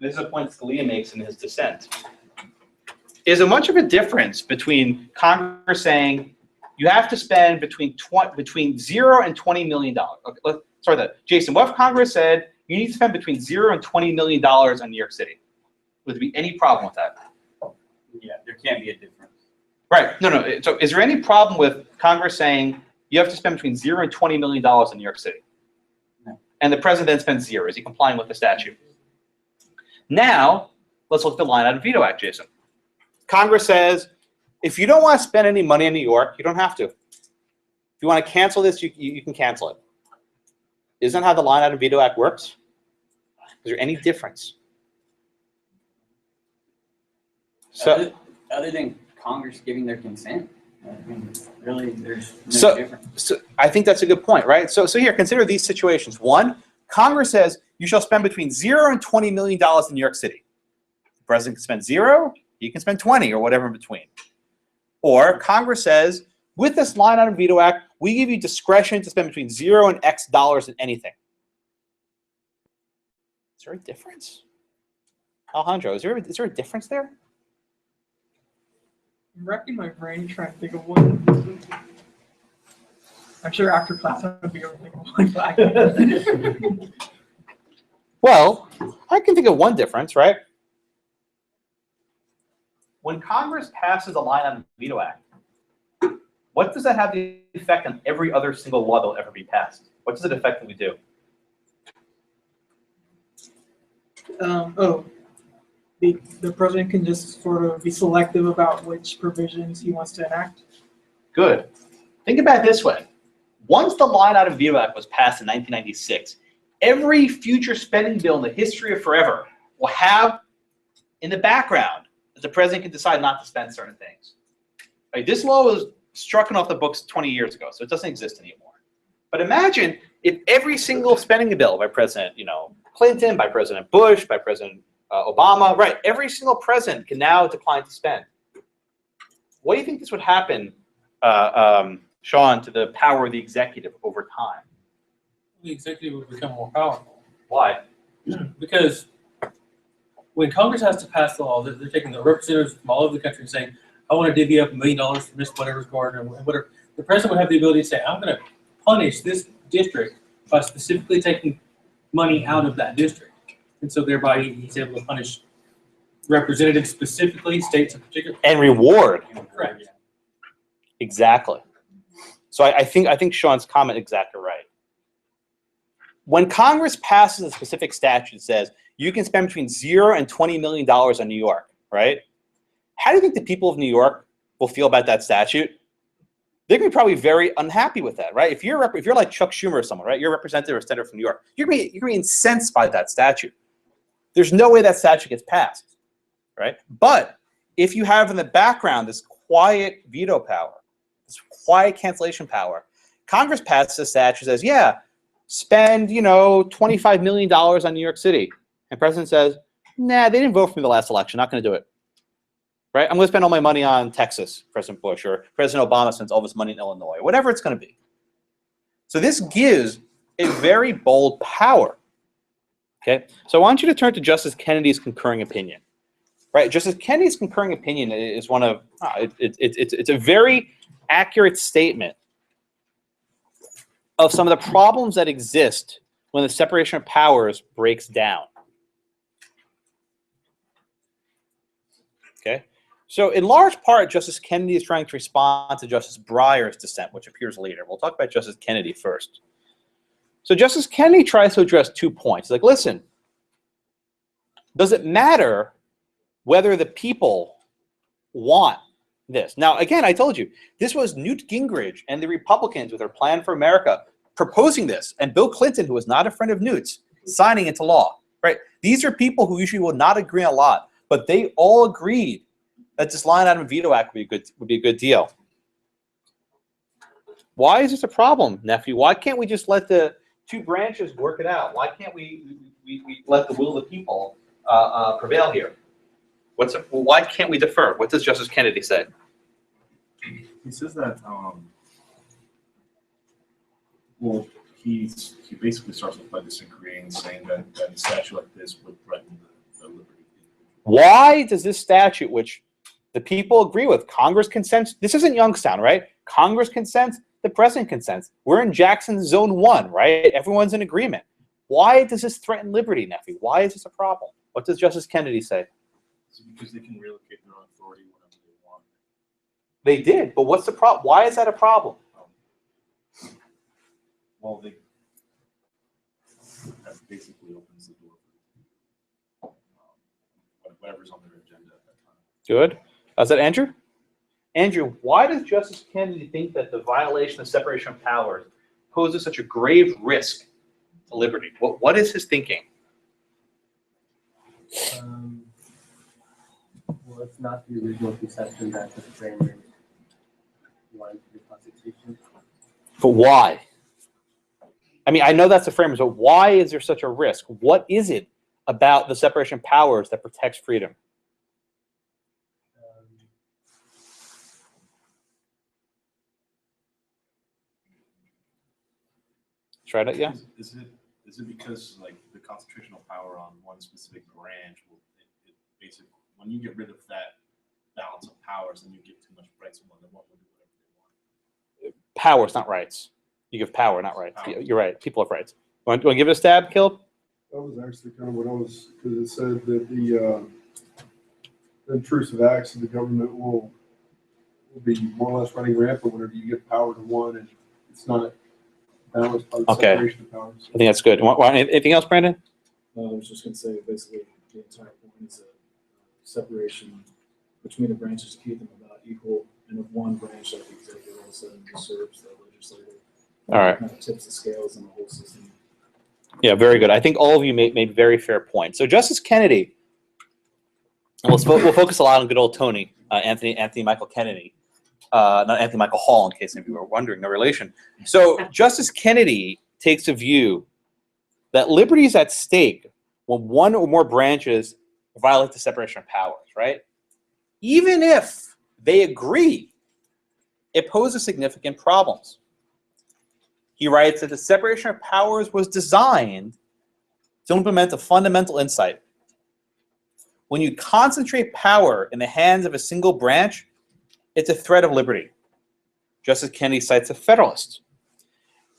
This is a point Scalia makes in his dissent. Is there much of a difference between Congress saying you have to spend between $0 and $20 million? Okay, Jason, what if Congress said you need to spend between $0 and $20 million on New York City? Would there be any problem with that? Yeah, there can't be a difference. Right. No. So is there any problem with Congress saying you have to spend between $0 and $20 million in New York City? No. And the president then spends 0. Is he complying with the statute? Now, let's look at the line item veto act, Jason. Congress says, if you don't want to spend any money in New York, you don't have to. If you want to cancel this, you can cancel it. Isn't that how the line item veto act works? Is there any difference? So, Other than Congress giving their consent, I mean, really, there's no difference. So I think that's a good point, right? So here, consider these situations. One, Congress says you shall spend between $0 and $20 million in New York City. The president can spend 0, he can spend 20 or whatever in between. Or Congress says, with this line item veto act, we give you discretion to spend between 0 and X dollars in anything. Is there a difference? Alejandro, is there a difference there? I'm racking my brain trying to think of one. I'm sure after class I'm gonna be able to think of one, but I can't. Well, I can think of one difference, right? When Congress passes a line item veto act, what does that have the effect on every other single law that will ever be passed? What does it effectively do? The president can just sort of be selective about which provisions he wants to enact. Good. Think about it this way. Once the Line Item Veto Act was passed in 1996, every future spending bill in the history of forever will have in the background that the president can decide not to spend certain things. Right? This law was struck off the books 20 years ago, so it doesn't exist anymore. But imagine if every single spending bill by President, Clinton, by President Bush, by President Obama, right? Every single president can now decline to spend. What do you think this would happen, Sean, to the power of the executive over time? The executive would become more powerful. Why? Because when Congress has to pass the law, they're taking the representatives from all over the country and saying, I want to divvy up $1 million for Miss whatever's garden or whatever. The president would have the ability to say, I'm going to punish this district by specifically taking money out of that district. And so thereby he's able to punish representatives specifically, states in particular. And reward. Correct. Exactly. So I think Sean's comment is exactly right. When Congress passes a specific statute that says you can spend between $0 and $20 million on New York, right? How do you think the people of New York will feel about that statute? They're going to be probably very unhappy with that, right? If you're like Chuck Schumer or someone, right? You're a representative or senator from New York. You're going to be incensed by that statute. There's no way that statute gets passed, right? But if you have in the background this quiet veto power, this quiet cancellation power, Congress passes a statute that says, yeah, spend, $25 million on New York City. And the president says, nah, they didn't vote for me the last election. Not going to do it. Right? I'm going to spend all my money on Texas, President Bush, or President Obama spends all of his money in Illinois, whatever it's going to be. So this gives a very bold power. Okay? So I want you to turn to Justice Kennedy's concurring opinion. Right? Justice Kennedy's concurring opinion is one of, it's a very accurate statement of some of the problems that exist when the separation of powers breaks down. Okay? So in large part, Justice Kennedy is trying to respond to Justice Breyer's dissent, which appears later. We'll talk about Justice Kennedy first. So Justice Kennedy tries to address 2 points. Like, listen, does it matter whether the people want this? Now, again, I told you, this was Newt Gingrich and the Republicans with their Plan for America proposing this, and Bill Clinton, who was not a friend of Newt's, signing into law. Right? These are people who usually will not agree on a lot, but they all agreed that this Line Item Veto Act would be a good deal. Why is this a problem, nephew? Why can't we just let the two branches work it out? Why can't we let the will of the people prevail here? Why can't we defer? What does Justice Kennedy say? He says that, well, he basically starts with by disagreeing, saying that a statute like this would threaten the liberty. Why does this statute, which the people agree with, Congress consents, this isn't Youngstown, right? Congress consents, the president consents. We're in Jackson Zone 1, right? Everyone's in agreement. Why does this threaten liberty, nephew? Why is this a problem? What does Justice Kennedy say? So because they can relocate their own authority whenever they want. They did, but what's the problem? Why is that a problem? Well, that basically opens the door for whatever's on their agenda at that time. Good. Is that Andrew? Andrew, why does Justice Kennedy think that the violation of separation of powers poses such a grave risk to liberty? What is his thinking? Well, it's not the original conception that the framers wanted the Constitution. But why? I mean, I know that's the framers, but why is there such a risk? What is it about the separation of powers that protects freedom? Try that, yeah? Is it because like the constitutional power on one specific branch will it basically when you get rid of that balance of powers, then you give too much rights to one, then what will do whatever they want? Powers, not rights. You give power, not rights. Power. You're right. People have rights. You want to give it a stab, Caleb? That was actually kind of what I was, because it said that the intrusive acts of the government will be more or less running rampant whenever you give power to one, and it's not That was part of Okay. separation of powers. I think that's good. Anything else, Brandon? I was just gonna say, basically, the entire point is a separation between the branches to keep them about equal, and if one branch, like the executive, all of a sudden usurps the legislative. All right. Kind of tips the scales in the whole system. Yeah, very good. I think all of you made very fair points. So Justice Kennedy, we'll focus a lot on good old Tony, Anthony Michael Kennedy, not Anthony Michael Hall, in case any of you were wondering, no relation. So Justice Kennedy takes a view that liberty is at stake when one or more branches violate the separation of powers, right? Even if they agree, it poses significant problems. He writes that the separation of powers was designed to implement a fundamental insight. When you concentrate power in the hands of a single branch, it's a threat of liberty. Justice Kennedy cites a Federalist.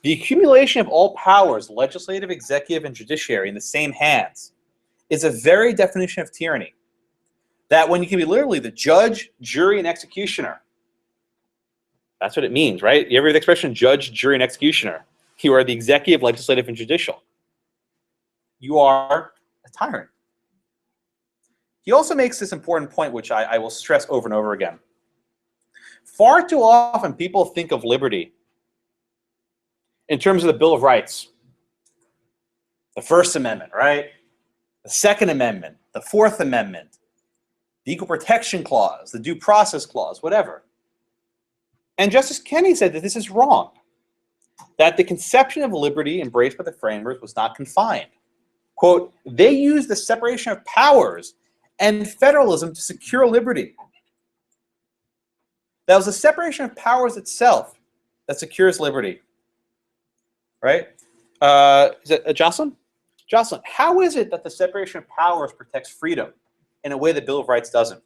The accumulation of all powers, legislative, executive, and judiciary, in the same hands is a very definition of tyranny. That when you can be literally the judge, jury, and executioner, that's what it means, right? You ever hear the expression judge, jury, and executioner? You are the executive, legislative, and judicial. You are a tyrant. He also makes this important point, which I will stress over and over again. Far too often, people think of liberty in terms of the Bill of Rights, the First Amendment, right? The Second Amendment, the Fourth Amendment, the Equal Protection Clause, the Due Process Clause, whatever. And Justice Kennedy said that this is wrong, that the conception of liberty embraced by the framers was not confined. Quote, they used the separation of powers and federalism to secure liberty. That was the separation of powers itself that secures liberty. Right? Is it Jocelyn? Jocelyn, how is it that the separation of powers protects freedom in a way the Bill of Rights doesn't?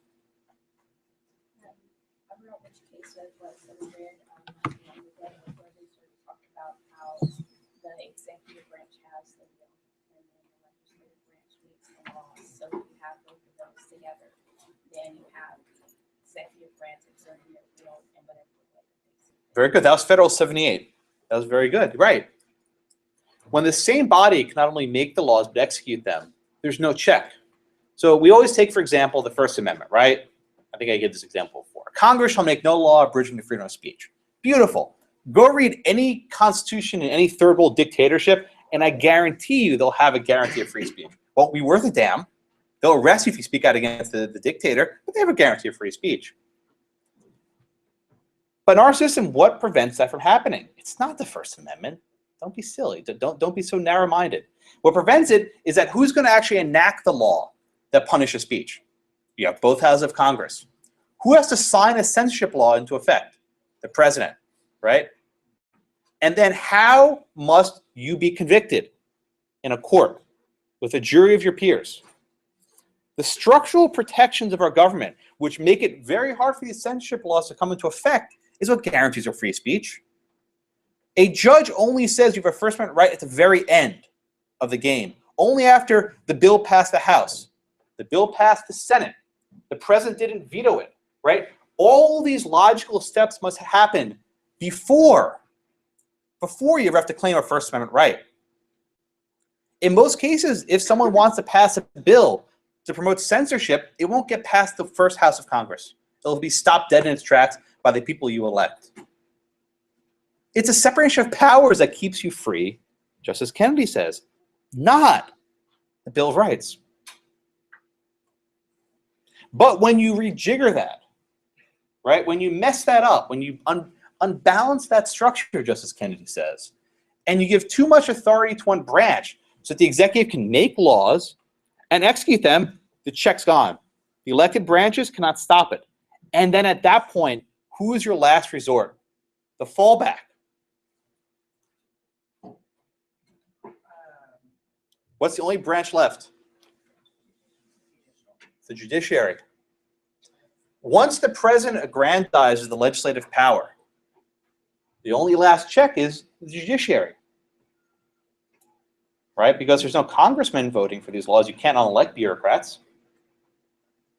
I don't know which case it was that we read, where they sort of talked about how the executive branch has the will and then the legislative branch makes the laws. So if you have both of those together, then you have the executive branch exerting their will and whatever way it makes it. Very good. That was Federal 78. That was very good. Right. When the same body can not only make the laws but execute them, there's no check. So we always take, for example, the First Amendment, right? I think I gave this example before. Congress shall make no law abridging the freedom of speech. Beautiful. Go read any constitution in any third world dictatorship, and I guarantee you they'll have a guarantee of free speech. Won't be worth a damn. They'll arrest you if you speak out against the dictator, but they have a guarantee of free speech. But in our system, what prevents that from happening? It's not the First Amendment. Don't be silly. Don't be so narrow-minded. What prevents it is that who's going to actually enact the law that punishes speech? You have both houses of Congress. Who has to sign a censorship law into effect? The president, right? And then how must you be convicted in a court with a jury of your peers? The structural protections of our government, which make it very hard for these censorship laws to come into effect, is what guarantees our free speech. A judge only says you have a First Amendment right at the very end of the game, only after the bill passed the House, the bill passed the Senate, the president didn't veto it, right? All these logical steps must happen before you ever have to claim a First Amendment right. In most cases, if someone wants to pass a bill to promote censorship, it won't get past the first House of Congress. It'll be stopped dead in its tracks by the people you elect. It's a separation of powers that keeps you free, just as Kennedy says, not the Bill of Rights. But when you rejigger that, right, when you mess that up, when you unbalance that structure, just as Kennedy says, and you give too much authority to one branch so that the executive can make laws and execute them, the check's gone. The elected branches cannot stop it. And then at that point, who is your last resort? The fallback. What's the only branch left? The judiciary. Once the president aggrandizes the legislative power, the only last check is the judiciary. Right? Because there's no congressman voting for these laws, you can't unelect bureaucrats.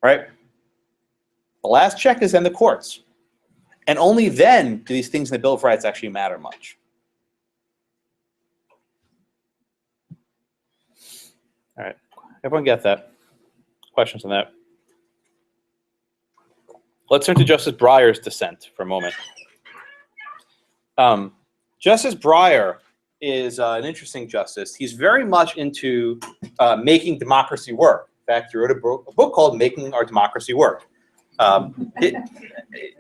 Right? The last check is then the courts. And only then do these things in the Bill of Rights actually matter much. All right. Everyone get that? Questions on that? Let's turn to Justice Breyer's dissent for a moment. Justice Breyer is an interesting justice. He's very much into making democracy work. In fact, he wrote a book called Making Our Democracy Work.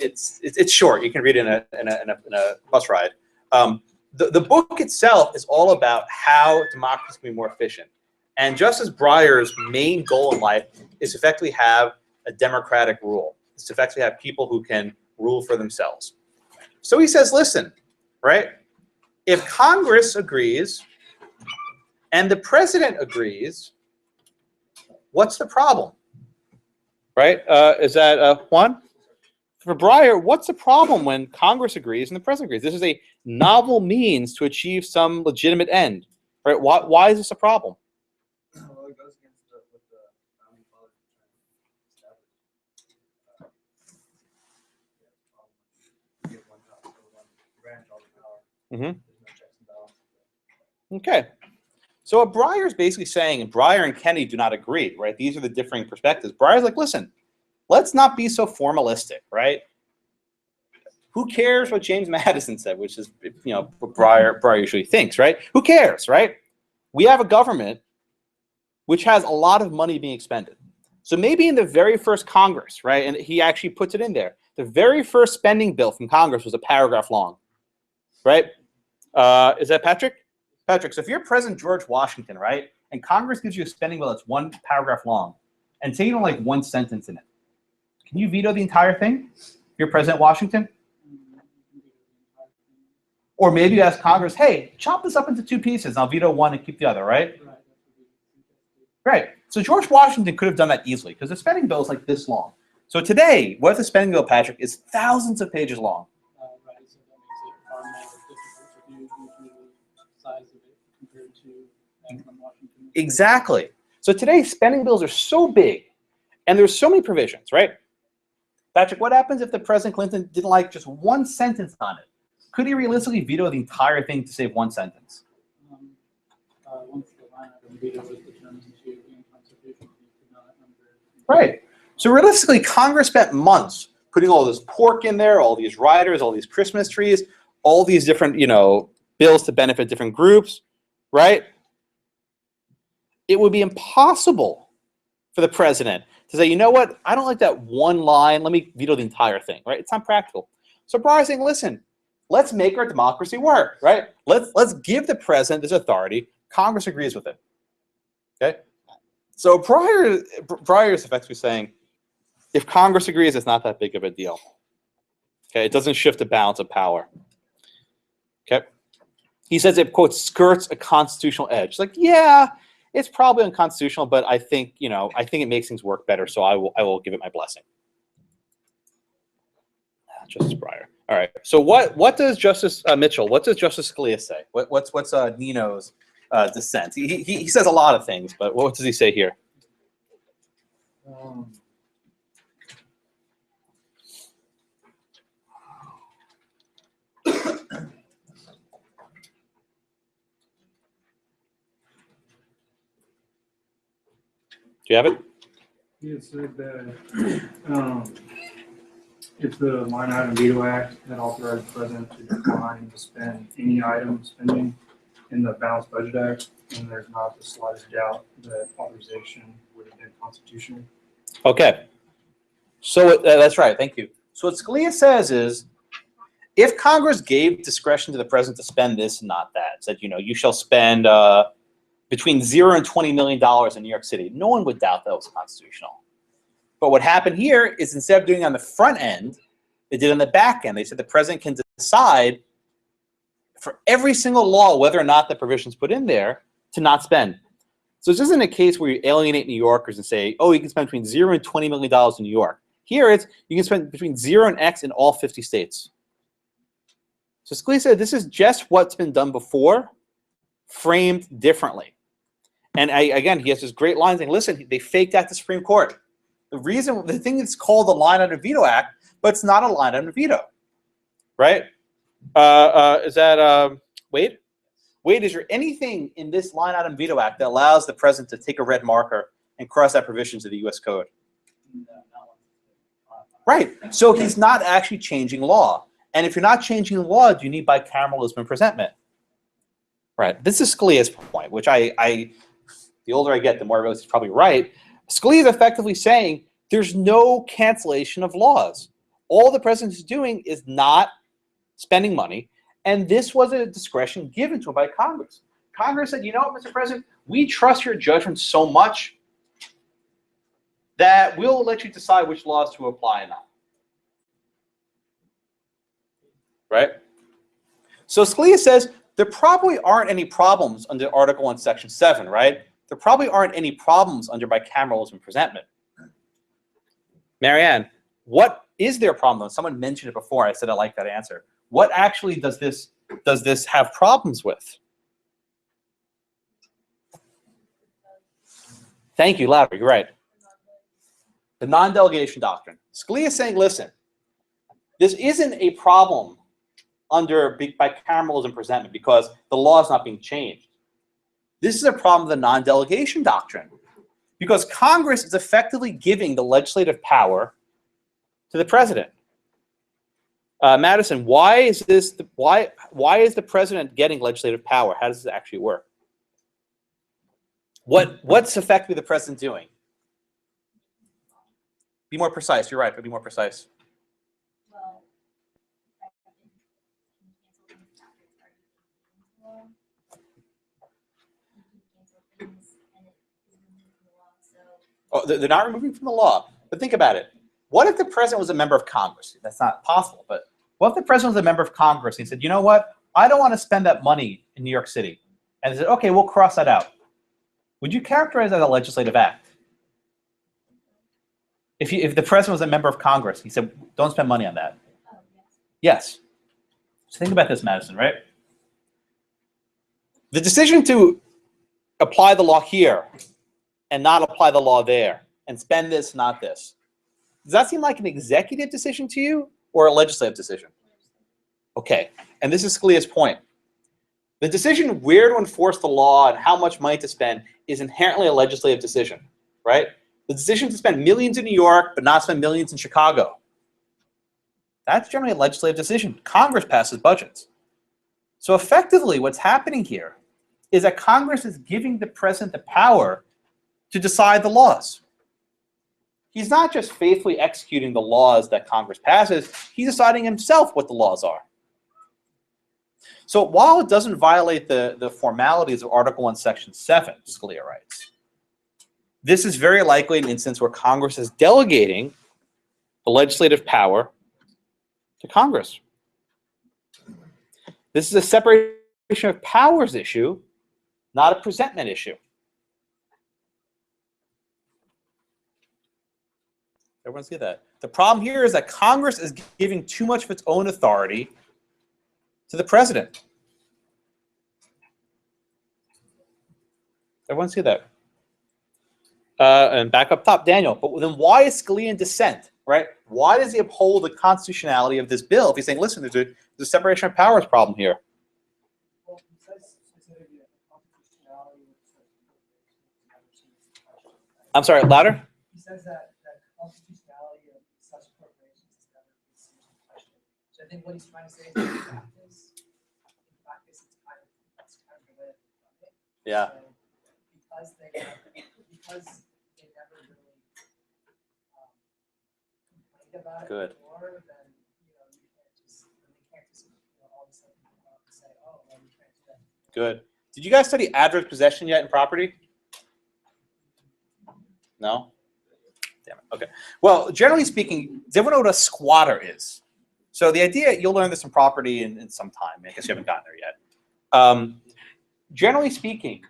It's short. You can read it in a bus ride. The book itself is all about how democracy can be more efficient. And Justice Breyer's main goal in life is to effectively have a democratic rule. It's to effectively have people who can rule for themselves. So he says, listen, right? If Congress agrees and the president agrees, what's the problem? Right? Is that Juan? For Breyer, what's the problem when Congress agrees and the president agrees? This is a novel means to achieve some legitimate end. Right? Why is this a problem? Well, it goes against what the founding fathers were trying to establish. Give one branch all the power. There's no checks and balances. Okay. So what Breyer is basically saying, and Breyer and Kennedy do not agree, right? These are the differing perspectives. Breyer's like, listen, let's not be so formalistic, right? Who cares what James Madison said, which is, you know, what Breyer usually thinks, right? Who cares, right? We have a government which has a lot of money being expended. So maybe in the very first Congress, right, and he actually puts it in there, the very first spending bill from Congress was a paragraph long, right? Is that Patrick? Patrick, so if you're President George Washington, right, and Congress gives you a spending bill that's one paragraph long, and say you don't like one sentence in it, can you veto the entire thing? If you're President Washington? Or maybe you ask Congress, hey, chop this up into two pieces, and I'll veto one and keep the other, right? Right. So George Washington could have done that easily, because the spending bill is like this long. So today, what if the spending bill, Patrick, is thousands of pages long? Right, so that makes it far more difficult to do due to the size of it compared to from Washington. Exactly. So today, spending bills are so big, and there's so many provisions, right? Patrick, what happens if the President Clinton didn't like just one sentence on it? Could he realistically veto the entire thing to save one sentence? Once the line item veto is determined to be unconstitutional, you could not Right. So realistically, Congress spent months putting all this pork in there, all these riders, all these Christmas trees, all these different, you know, bills to benefit different groups, right? It would be impossible for the president to say, you know what, I don't like that one line, let me veto the entire thing, right? It's not practical. So Breyer's saying, listen, let's make our democracy work, right? Let's give the president this authority. Congress agrees with it, okay? So Breyer is effectively saying, if Congress agrees, it's not that big of a deal. Okay, it doesn't shift the balance of power. Okay, he says it, quote, skirts a constitutional edge. Like, yeah, it's probably unconstitutional, but I think, you know, I think it makes things work better, so I will give it my blessing. Justice Breyer. All right. So what does Justice Mitchell? What does Justice Scalia say? What's Nino's dissent? He says a lot of things, but what does he say here? Do you have it? It said that if the line item veto act that authorized the president to decline to spend any item spending in the balanced budget act, and there's not the slightest doubt that authorization would have been constitutional. Okay. So that's right. Thank you. So what Scalia says is, if Congress gave discretion to the president to spend this and not that, said, you know, you shall spend between $0 and $20 million in New York City, no one would doubt that was constitutional. But what happened here is instead of doing it on the front end, they did it on the back end. They said the president can decide for every single law whether or not the provisions put in there to not spend. So this isn't a case where you alienate New Yorkers and say, oh, you can spend between $0 and $20 million in New York. Here it's you can spend between 0 and X in all 50 states. So Scalia said this is just what's been done before, framed differently. And again, he has this great line saying, listen, they faked out the Supreme Court. The thing that's called the line item veto act, but it's not a line item veto, right? Is that Wade? wait, is there anything in this line item veto act that allows the president to take a red marker and cross that provision to the US code? Right, so he's not actually changing law. And if you're not changing the law, do you need bicameralism presentment? Right, this is Scalia's point, which the older I get, the more I realize he's probably right. Scalia is effectively saying there's no cancellation of laws. All the president is doing is not spending money, and this was a discretion given to him by Congress. Congress said, you know what, Mr. President, we trust your judgment so much that we'll let you decide which laws to apply and not. Right? So Scalia says there probably aren't any problems under Article 1, Section 7, right? There probably aren't any problems under bicameralism presentment. Marianne, what is there a problem? Someone mentioned it before. I said I like that answer. What actually does this have problems with? Thank you, louder. You're right. The non-delegation doctrine. Scalia is saying, listen, this isn't a problem under bicameralism presentment because the law is not being changed. This is a problem of the non-delegation doctrine because Congress is effectively giving the legislative power to the president. Madison, why is the president getting legislative power? How does this actually work? What's effectively the president doing? Be more precise. You're right, but be more precise. Well, Oh, they're not removing from the law. But think about it. What if the president was a member of Congress? That's not possible. But what if the president was a member of Congress and he said, you know what? I don't want to spend that money in New York City. And they said, okay, we'll cross that out. Would you characterize that as a legislative act? If the president was a member of Congress, he said, don't spend money on that. Yes. So think about this, Madison, right? The decision to apply the law here and not apply the law there and spend this, not this. Does that seem like an executive decision to you or a legislative decision? Okay, and this is Scalia's point. The decision where to enforce the law and how much money to spend is inherently a legislative decision, right? The decision to spend millions in New York but not spend millions in Chicago. That's generally a legislative decision. Congress passes budgets. So effectively what's happening here is that Congress is giving the president the power to decide the laws. He's not just faithfully executing the laws that Congress passes, he's deciding himself what the laws are. So while it doesn't violate the formalities of Article 1, Section 7, Scalia writes, this is very likely an instance where Congress is delegating the legislative power to Congress. This is a separation of powers issue, not a presentment issue. Everyone see that? The problem here is that Congress is giving too much of its own authority to the president. Everyone see that? And back up top, Daniel. But then why is Scalia in dissent, right? Why does he uphold the constitutionality of this bill if he's saying, listen, there's a separation of powers problem here? Well, he says specifically that the constitutionality I'm sorry, louder? He says that the constitutionality of such appropriations is never considered in question. So I think what he's trying to say is that in practice, it's kind of related. Yeah. So because they never really complained about it Good. before, then you can't just all of a sudden say, oh, well, we can't do that. Good. Did you guys study adverse possession yet in property? No? Damn it. Okay. Well, generally speaking, does everyone know what a squatter is? So the idea, you'll learn this in property in some time. I guess you haven't gotten there yet. Generally speaking,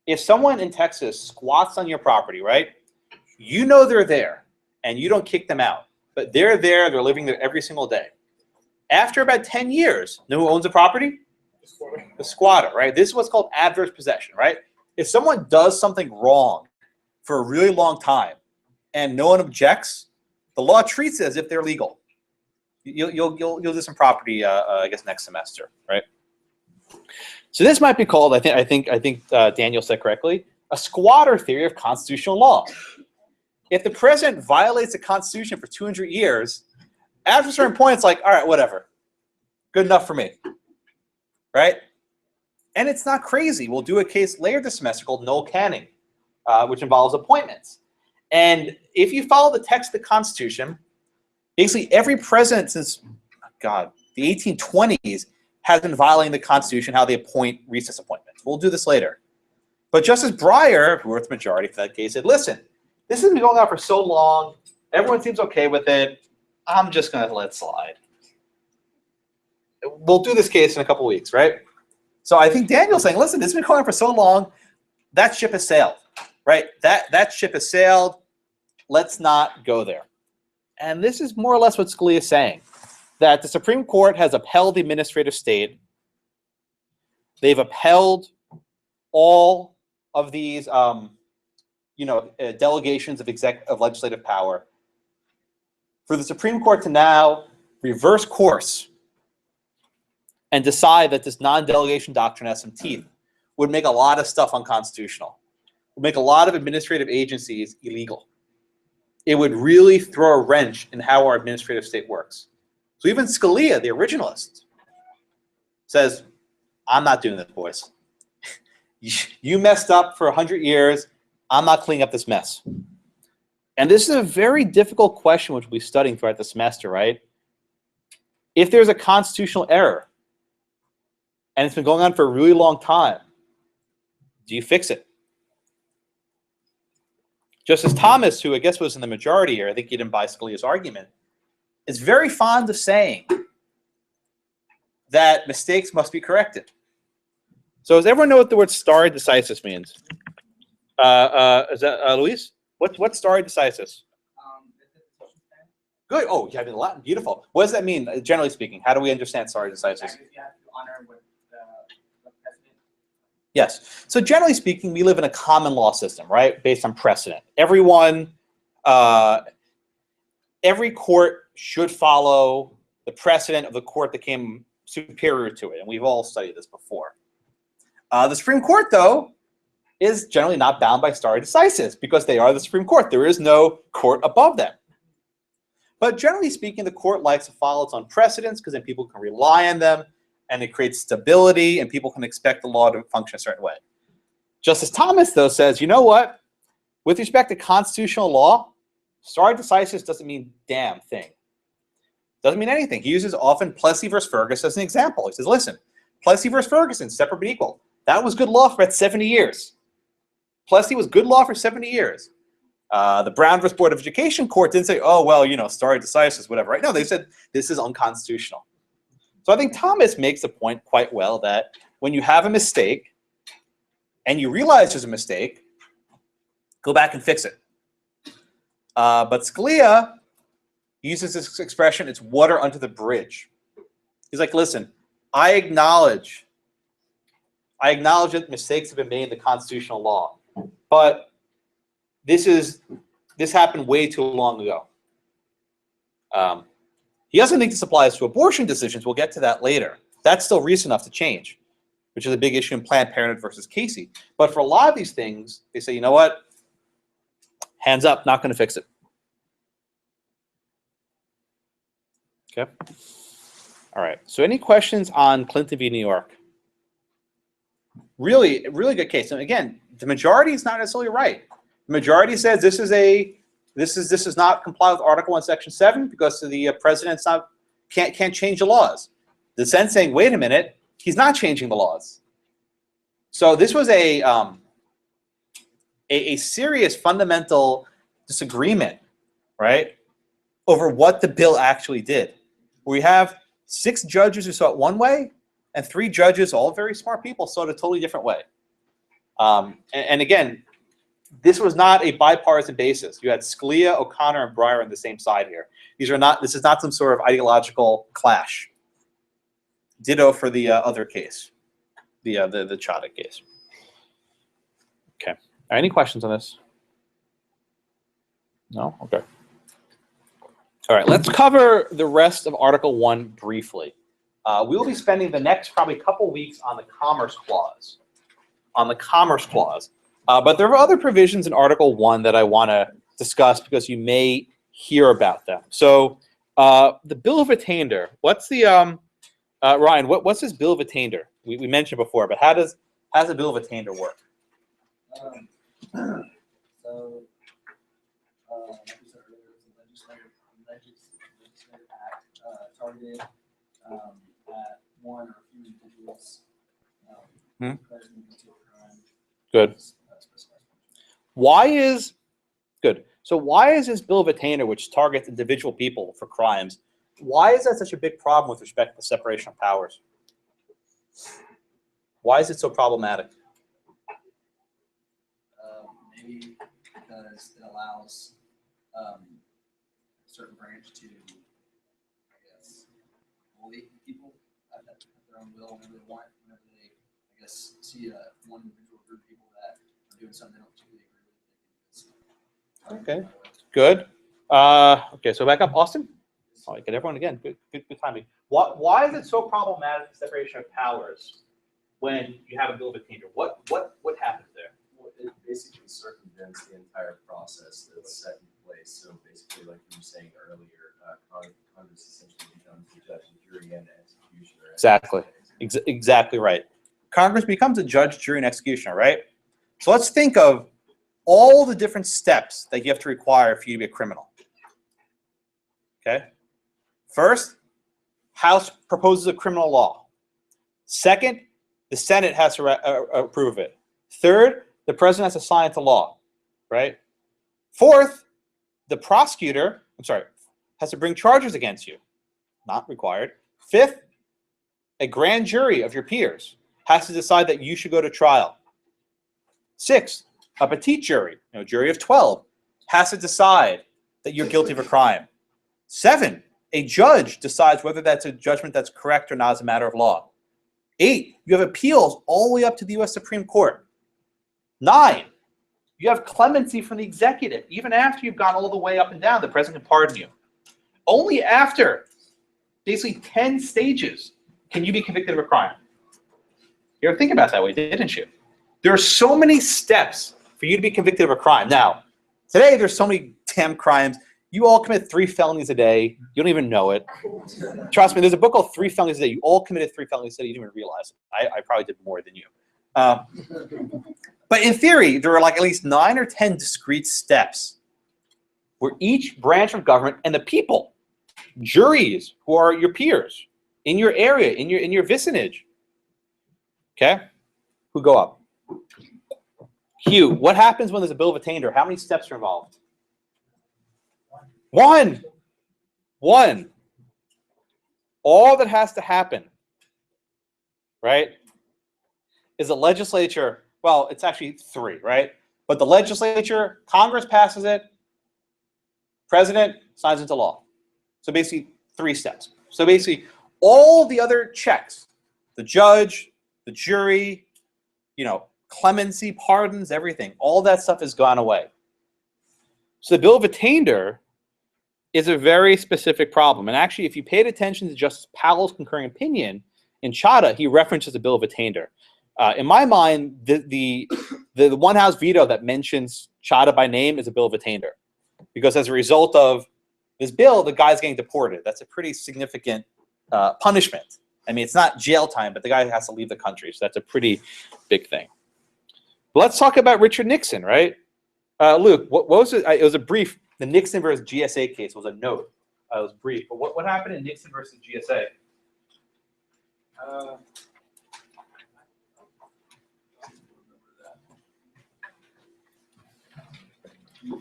if someone in Texas squats on your property, right, you know they're there and you don't kick them out, but they're there, they're living there every single day. After about 10 years, know who owns the property? The squatter, right? This is what's called adverse possession, right? If someone does something wrong for a really long time and no one objects, the law treats it as if they're legal. You'll do some property, I guess, next semester, right? So this might be called, I think Daniel said correctly, a squatter theory of constitutional law. If the president violates the Constitution for 200 years, after a certain point, it's like, all right, whatever. Good enough for me. Right? And it's not crazy. We'll do a case later this semester called Noel Canning, which involves appointments. And if you follow the text of the Constitution, basically every president since, God, the 1820s has been violating the Constitution, how they appoint recess appointments. We'll do this later. But Justice Breyer, who wrote the majority for that case, said, listen, this has been going on for so long. Everyone seems okay with it. I'm just going to let it slide. We'll do this case in a couple weeks, right? So I think Daniel's saying, listen, this has been going on for so long. That ship has sailed, right? That ship has sailed. Let's not go there. And this is more or less what Scalia is saying, that the Supreme Court has upheld the administrative state. They've upheld all of these, delegations of legislative power. For the Supreme Court to now reverse course and decide that this non-delegation doctrine has some teeth would make a lot of stuff unconstitutional. Would make a lot of administrative agencies illegal. It would really throw a wrench in how our administrative state works. So even Scalia, the originalist, says, I'm not doing this, boys. You messed up for 100 years. I'm not cleaning up this mess. And this is a very difficult question which we'll be studying throughout the semester, right? If there's a constitutional error, and it's been going on for a really long time, do you fix it? Justice Thomas, who I guess was in the majority here, I think he didn't buy Scalia's argument, is very fond of saying that mistakes must be corrected. So does everyone know what the word stare decisis means? Is that Luis? What's stare decisis? Good. Oh, you have it in Latin. Beautiful. What does that mean, generally speaking? How do we understand stare decisis? You have to honor what the president. Yes. So generally speaking, we live in a common law system, right? Based on precedent. Everyone, every court should follow the precedent of the court that came superior to it. And we've all studied this before. The Supreme Court, though, is generally not bound by stare decisis because they are the Supreme Court. There is no court above them. But generally speaking, the court likes to follow its own precedents because then people can rely on them and it creates stability and people can expect the law to function a certain way. Justice Thomas, though, says, you know what? With respect to constitutional law, stare decisis doesn't mean damn thing. Doesn't mean anything. He uses often Plessy versus Ferguson as an example. He says, listen, Plessy versus Ferguson, separate but equal. That was good law for about 70 years. Plessy was good law for 70 years. The Brown versus Board of Education court didn't say, oh, well, stare decisis, whatever, right? No, they said this is unconstitutional. So I think Thomas makes the point quite well that when you have a mistake and you realize there's a mistake, go back and fix it. But Scalia uses this expression, it's water under the bridge. He's like, listen, I acknowledge that mistakes have been made in the constitutional law, but this happened way too long ago. He doesn't think this applies to abortion decisions. We'll get to that later. That's still recent enough to change, which is a big issue in Planned Parenthood versus Casey. But for a lot of these things, they say, you know what? Hands up, not going to fix it. Okay. All right. So any questions on Clinton v. New York? Really good case. And again, the majority is not necessarily right. The majority says this is not comply with Article 1, Section 7 because the president's can't change the laws. The dissent saying, wait a minute, he's not changing the laws. So this was a serious fundamental disagreement, right, over what the bill actually did. We have 6 judges who saw it one way, and 3 judges, all very smart people, saw it a totally different way. And again, this was not a bipartisan basis. You had Scalia, O'Connor, and Breyer on the same side here. This is not some sort of ideological clash. Ditto for the other case, the Chadha case. Okay. Any questions on this? No? Okay. All right, let's cover the rest of Article 1 briefly. we will be spending the next probably couple weeks on the Commerce Clause. But there are other provisions in Article 1 that I want to discuss because you may hear about them. So the Bill of Attainder, what's the, Ryan, what's this Bill of Attainder? We mentioned before, but how does the Bill of Attainder work? Like we said earlier, it's a legislative act targeted at one or a few individuals. Present into a crime. Good. Why is this Bill of Attainder, which targets individual people for crimes, why is that such a big problem with respect to the separation of powers? Why is it so problematic? Maybe because it allows a certain branch to, I guess, bully people at their own will whenever they want, whenever they, I guess, see one individual group of people that are doing something they don't particularly agree with. Okay, good. Okay, so back up, Austin. Oh, I get everyone again. Good timing. Why is it so problematic, the separation of powers, when you have a Bill of Attainder? What happens there? Well, it basically circumvents the entire process that's set in place. So basically, like you were saying earlier, Congress essentially becomes the judge, the jury, and the executioner. Exactly. Exactly right. Congress becomes a judge, jury, and executioner, right? So let's think of all the different steps that you have to require for you to be a criminal. Okay? First, House proposes a criminal law. Second, the Senate has to approve of it. Third, the president has to sign into law, right? Fourth, the prosecutor, has to bring charges against you. Not required. Fifth, a grand jury of your peers has to decide that you should go to trial. Sixth, a petite jury, jury of 12, has to decide that you're guilty of a crime. 7, a judge decides whether that's a judgment that's correct or not as a matter of law. 8, you have appeals all the way up to the U.S. Supreme Court. 9, you have clemency from the executive. Even after you've gone all the way up and down, the president can pardon you. Only after basically 10 stages can you be convicted of a crime. You ever think about it that way, didn't you? There are so many steps for you to be convicted of a crime. Now, today there's so many damn crimes. You all commit 3 felonies a day. You don't even know it. Trust me, there's a book called 3 Felonies a Day. You all committed 3 felonies a day. You didn't even realize it. I probably did more than you. But in theory, there are like at least 9 or 10 discrete steps where each branch of government and the people, juries who are your peers in your area, in your vicinage, okay, who go up. Hugh, what happens when there's a Bill of Attainder? How many steps are involved? One. All that has to happen, right, is the legislature, well, it's actually 3, right? But the legislature, Congress passes it, president signs into law. So basically 3 steps. So basically all the other checks, the judge, the jury, clemency, pardons, everything, all that stuff has gone away. So the Bill of Attainder is a very specific problem. And actually, if you paid attention to Justice Powell's concurring opinion in Chadha, he references the Bill of Attainder. In my mind, the one house veto that mentions Chadha by name is a Bill of Attainder. Because as a result of this bill, the guy's getting deported. That's a pretty significant punishment. I mean, it's not jail time, but the guy has to leave the country. So that's a pretty big thing. But let's talk about Richard Nixon, right? Luke, what was it? It was a brief. The Nixon versus GSA case was a note. It was brief. But what happened in Nixon versus GSA? Do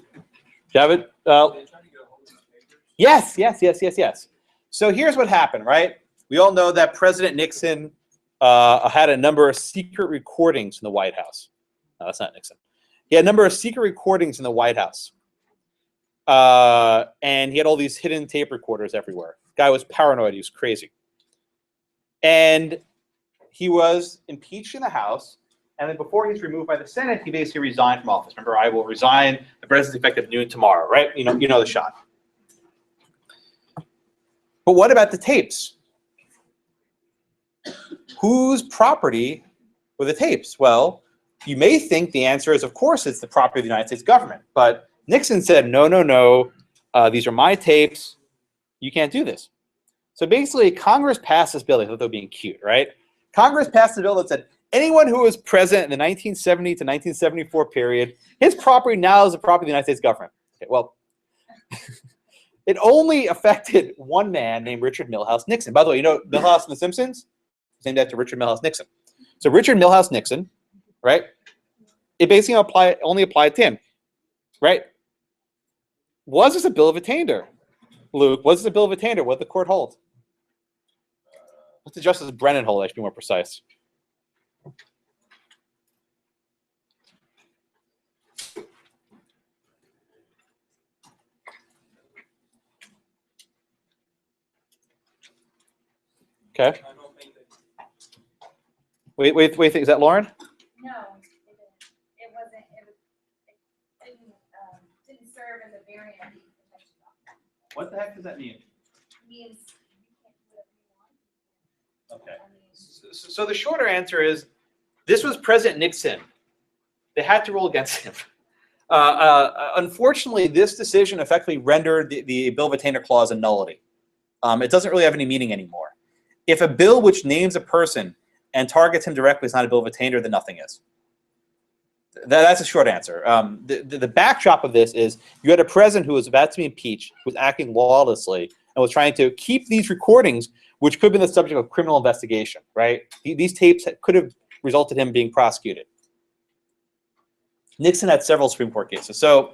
you have it? Yes. So here's what happened, right? We all know that President Nixon had a number of secret recordings in the White House. No, that's not Nixon. He had a number of secret recordings in the White House. And he had all these hidden tape recorders everywhere. The guy was paranoid. He was crazy. And he was impeached in the House. And then before he's removed by the Senate, he basically resigned from office. Remember, I will resign. The president's effective noon tomorrow, right? You know the shot. But what about the tapes? whose property were the tapes? Well, you may think the answer is, of course, it's the property of the United States government. But Nixon said, no, no, no, these are my tapes. You can't do this. So basically, Congress passed this bill. They thought they were being cute, right? Congress passed a bill that said anyone who was present in the 1970 to 1974 period, his property now is the property of the United States government. Okay, well, it only affected one man named Richard Milhouse Nixon. By the way, you know Milhouse and the Simpsons? It's named after Richard Milhouse Nixon. So Richard Milhouse Nixon, right? It basically only applied to him, right? Was this a bill of attainder? Luke, was this a bill of attainder? What did the court hold? What did Justice Brennan hold? I should be more precise. Okay. Wait. Is that Lauren? No, it wasn't, it didn't serve as a variant. What the heck does that mean? Means you can't do whatever you want. Okay. I mean, So the shorter answer is, this was President Nixon. They had to rule against him. Unfortunately, this decision effectively rendered the Bill of Attainder clause a nullity. It doesn't really have any meaning anymore. If a bill which names a person and targets him directly is not a Bill of Attainder, then nothing is. That's a short answer. The backdrop of this is you had a president who was about to be impeached, who was acting lawlessly, and was trying to keep these recordings, which could have been the subject of criminal investigation, right? These tapes could have resulted in him being prosecuted. Nixon had several Supreme Court cases. So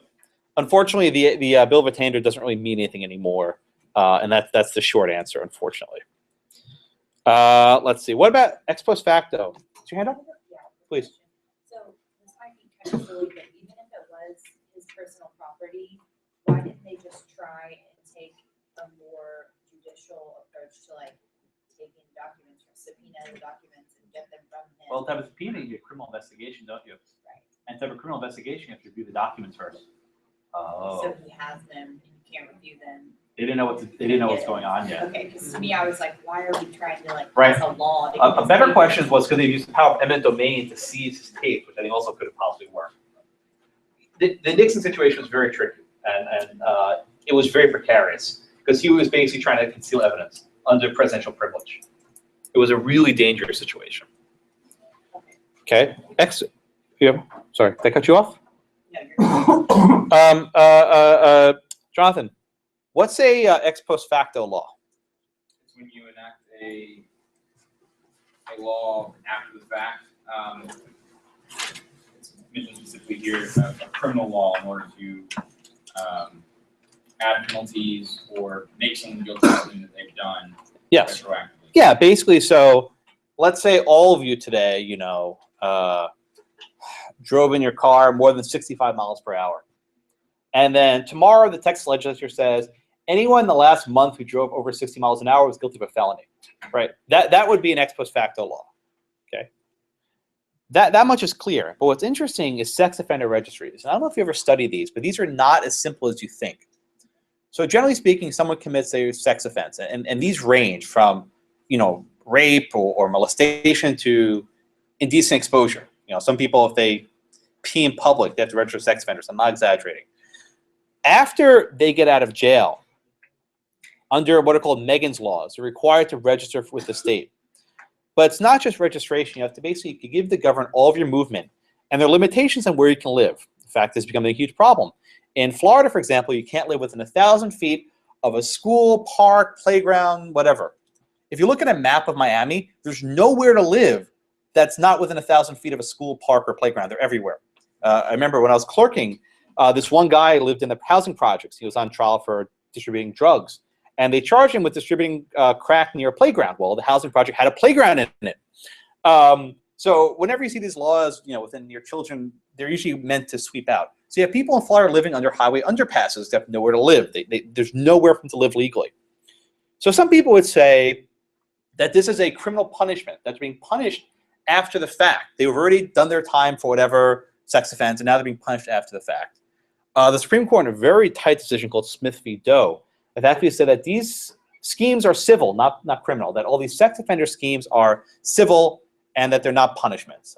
unfortunately, the Bill of Attainder doesn't really mean anything anymore. And that's the short answer, unfortunately. Let's see. What about ex post facto? Is your hand up? Yeah. Please. So this might be kind of silly, but even if it was his personal property, why didn't they just try and take a more judicial approach to like taking documents, or subpoena the documents and get them from him? Well, to have a subpoena, you get criminal investigation, don't you? Right. And to have a criminal investigation, you have to review the documents first. Oh. So he has them and you can't review them. They didn't know what's going on yet. Okay, because to me, I was like, why are we trying to like Right. pass a law? to A get better these question papers? was because they used the power of eminent domain to seize his tape, which I think also could have possibly worked. The Nixon situation was very tricky, and it was very precarious because he was basically trying to conceal evidence under presidential privilege. It was a really dangerous situation. Okay. Sorry, did I cut you off? Jonathan, what's a ex post facto law? It's when you enact a law after the fact. It's mentioned specifically here, a criminal law in order to add penalties or make someone guilty of something that they've done. Yes. Retroactively. Yeah, basically. So let's say all of you today, drove in your car more than 65 miles per hour. And then tomorrow, the Texas legislature says anyone in the last month who drove over 60 miles an hour was guilty of a felony, right? That would be an ex post facto law, okay? That much is clear. But what's interesting is sex offender registries. And I don't know if you ever study these, but these are not as simple as you think. So generally speaking, someone commits a sex offense, and these range from, rape or molestation to indecent exposure. Some people, if they pee in public, they have to register sex offenders. I'm not exaggerating. After they get out of jail, under what are called Megan's laws, they're required to register with the state. But it's not just registration. You have to basically give the government all of your movement, and there are limitations on where you can live. In fact, this is becoming a huge problem. In Florida, for example, you can't live within 1,000 feet of a school, park, playground, whatever. If you look at a map of Miami, there's nowhere to live that's not within 1,000 feet of a school, park, or playground. They're everywhere. I remember when I was clerking, this one guy lived in the housing projects. He was on trial for distributing drugs. And they charged him with distributing crack near a playground. Well, the housing project had a playground in it. So whenever you see these laws, within your children, they're usually meant to sweep out. So you have people in Florida living under highway underpasses that have nowhere to live. There's nowhere for them to live legally. So some people would say that this is a criminal punishment that's being punished after the fact. They've already done their time for whatever sex offense, and now they're being punished after the fact. The Supreme Court, in a very tight decision called Smith v. Doe, have actually said that these schemes are civil, not criminal, that all these sex offender schemes are civil and that they're not punishments.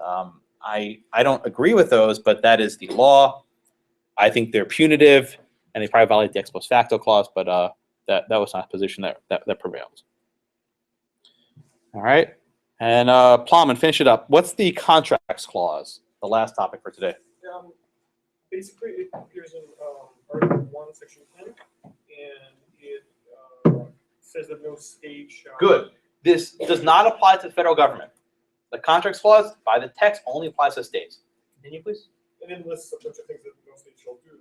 I don't agree with those, but that is the law. I think they're punitive, and they probably violate the ex post facto clause, but that was not a position that prevails. All right, and Plowman, finish it up. What's the contracts clause, the last topic for today? Basically, it appears in Article 1, Section 10, and it says that no state shall. Good. This does not apply to the federal government. The contracts clause, by the text, only applies to states. Continue, please. And then lists a bunch of things that no state shall do.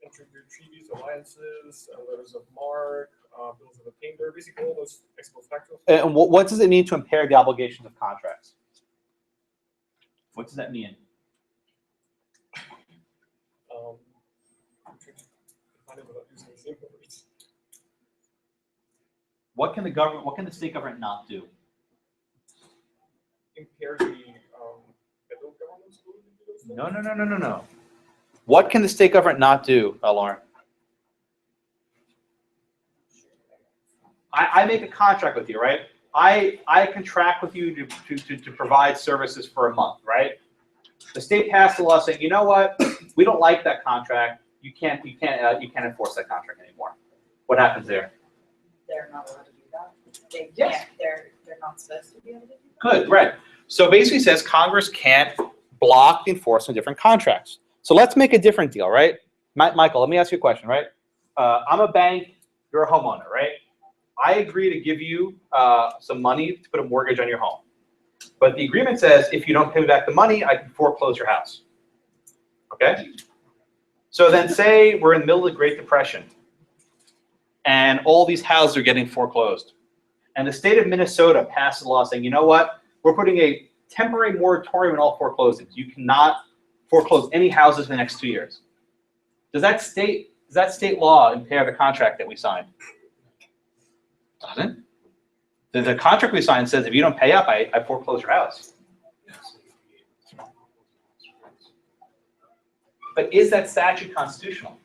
Entering into treaties, alliances, letters of marque, bills of attainder, basically all those ex post facto. And what does it mean to impair the obligations of contracts? What does that mean? What can the state government not do? Impair the federal government's ability to do those things? No. What can the state government not do, Lauren? I make a contract with you, right? I contract with you to provide services for a month, right? The state passed a law saying, you know what? We don't like that contract. You can't enforce that contract anymore. What happens there? They're not allowed to do that. They Yes. can't, they're not supposed to be able to do that. Good, right. So basically says Congress can't block the enforcement of different contracts. So let's make a different deal, right? Michael, let me ask you a question, right? I'm a bank, you're a homeowner, right? I agree to give you some money to put a mortgage on your home. But the agreement says if you don't pay me back the money, I can foreclose your house. Okay? So then say we're in the middle of the Great Depression and all these houses are getting foreclosed. And the state of Minnesota passed a law saying, you know what? We're putting a temporary moratorium on all foreclosings. You cannot foreclose any houses in the next 2 years. Does that state law impair the contract that we signed? Doesn't. The contract we signed says if you don't pay up, I foreclose your house. But is that statute constitutional?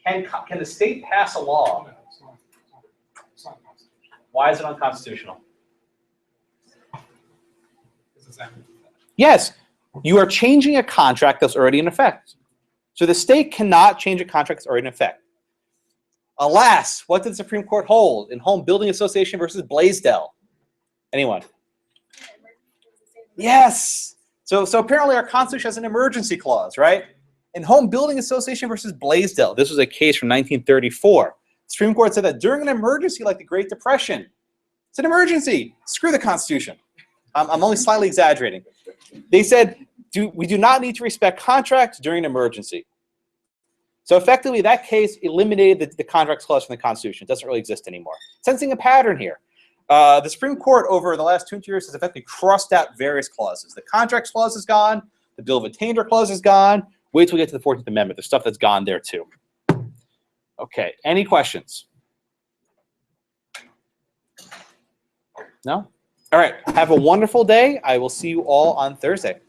Can the state pass a law? Why is it unconstitutional? Yes, you are changing a contract that's already in effect. So the state cannot change a contract that's already in effect. Alas, what did the Supreme Court hold in Home Building Association versus Blaisdell? Anyone? Yes. So apparently our Constitution has an emergency clause, right? In Home Building Association versus Blaisdell, this was a case from 1934. The Supreme Court said that during an emergency like the Great Depression, it's an emergency. Screw the Constitution. I'm only slightly exaggerating. They said, we do not need to respect contracts during an emergency. So effectively, that case eliminated the contracts clause from the Constitution. It doesn't really exist anymore. Sensing a pattern here. The Supreme Court, over the last 2 years, has effectively crossed out various clauses. The contracts clause is gone. The bill of attainder clause is gone. Wait till we get to the 14th Amendment. There's stuff that's gone there, too. Okay, any questions? No? All right, have a wonderful day. I will see you all on Thursday.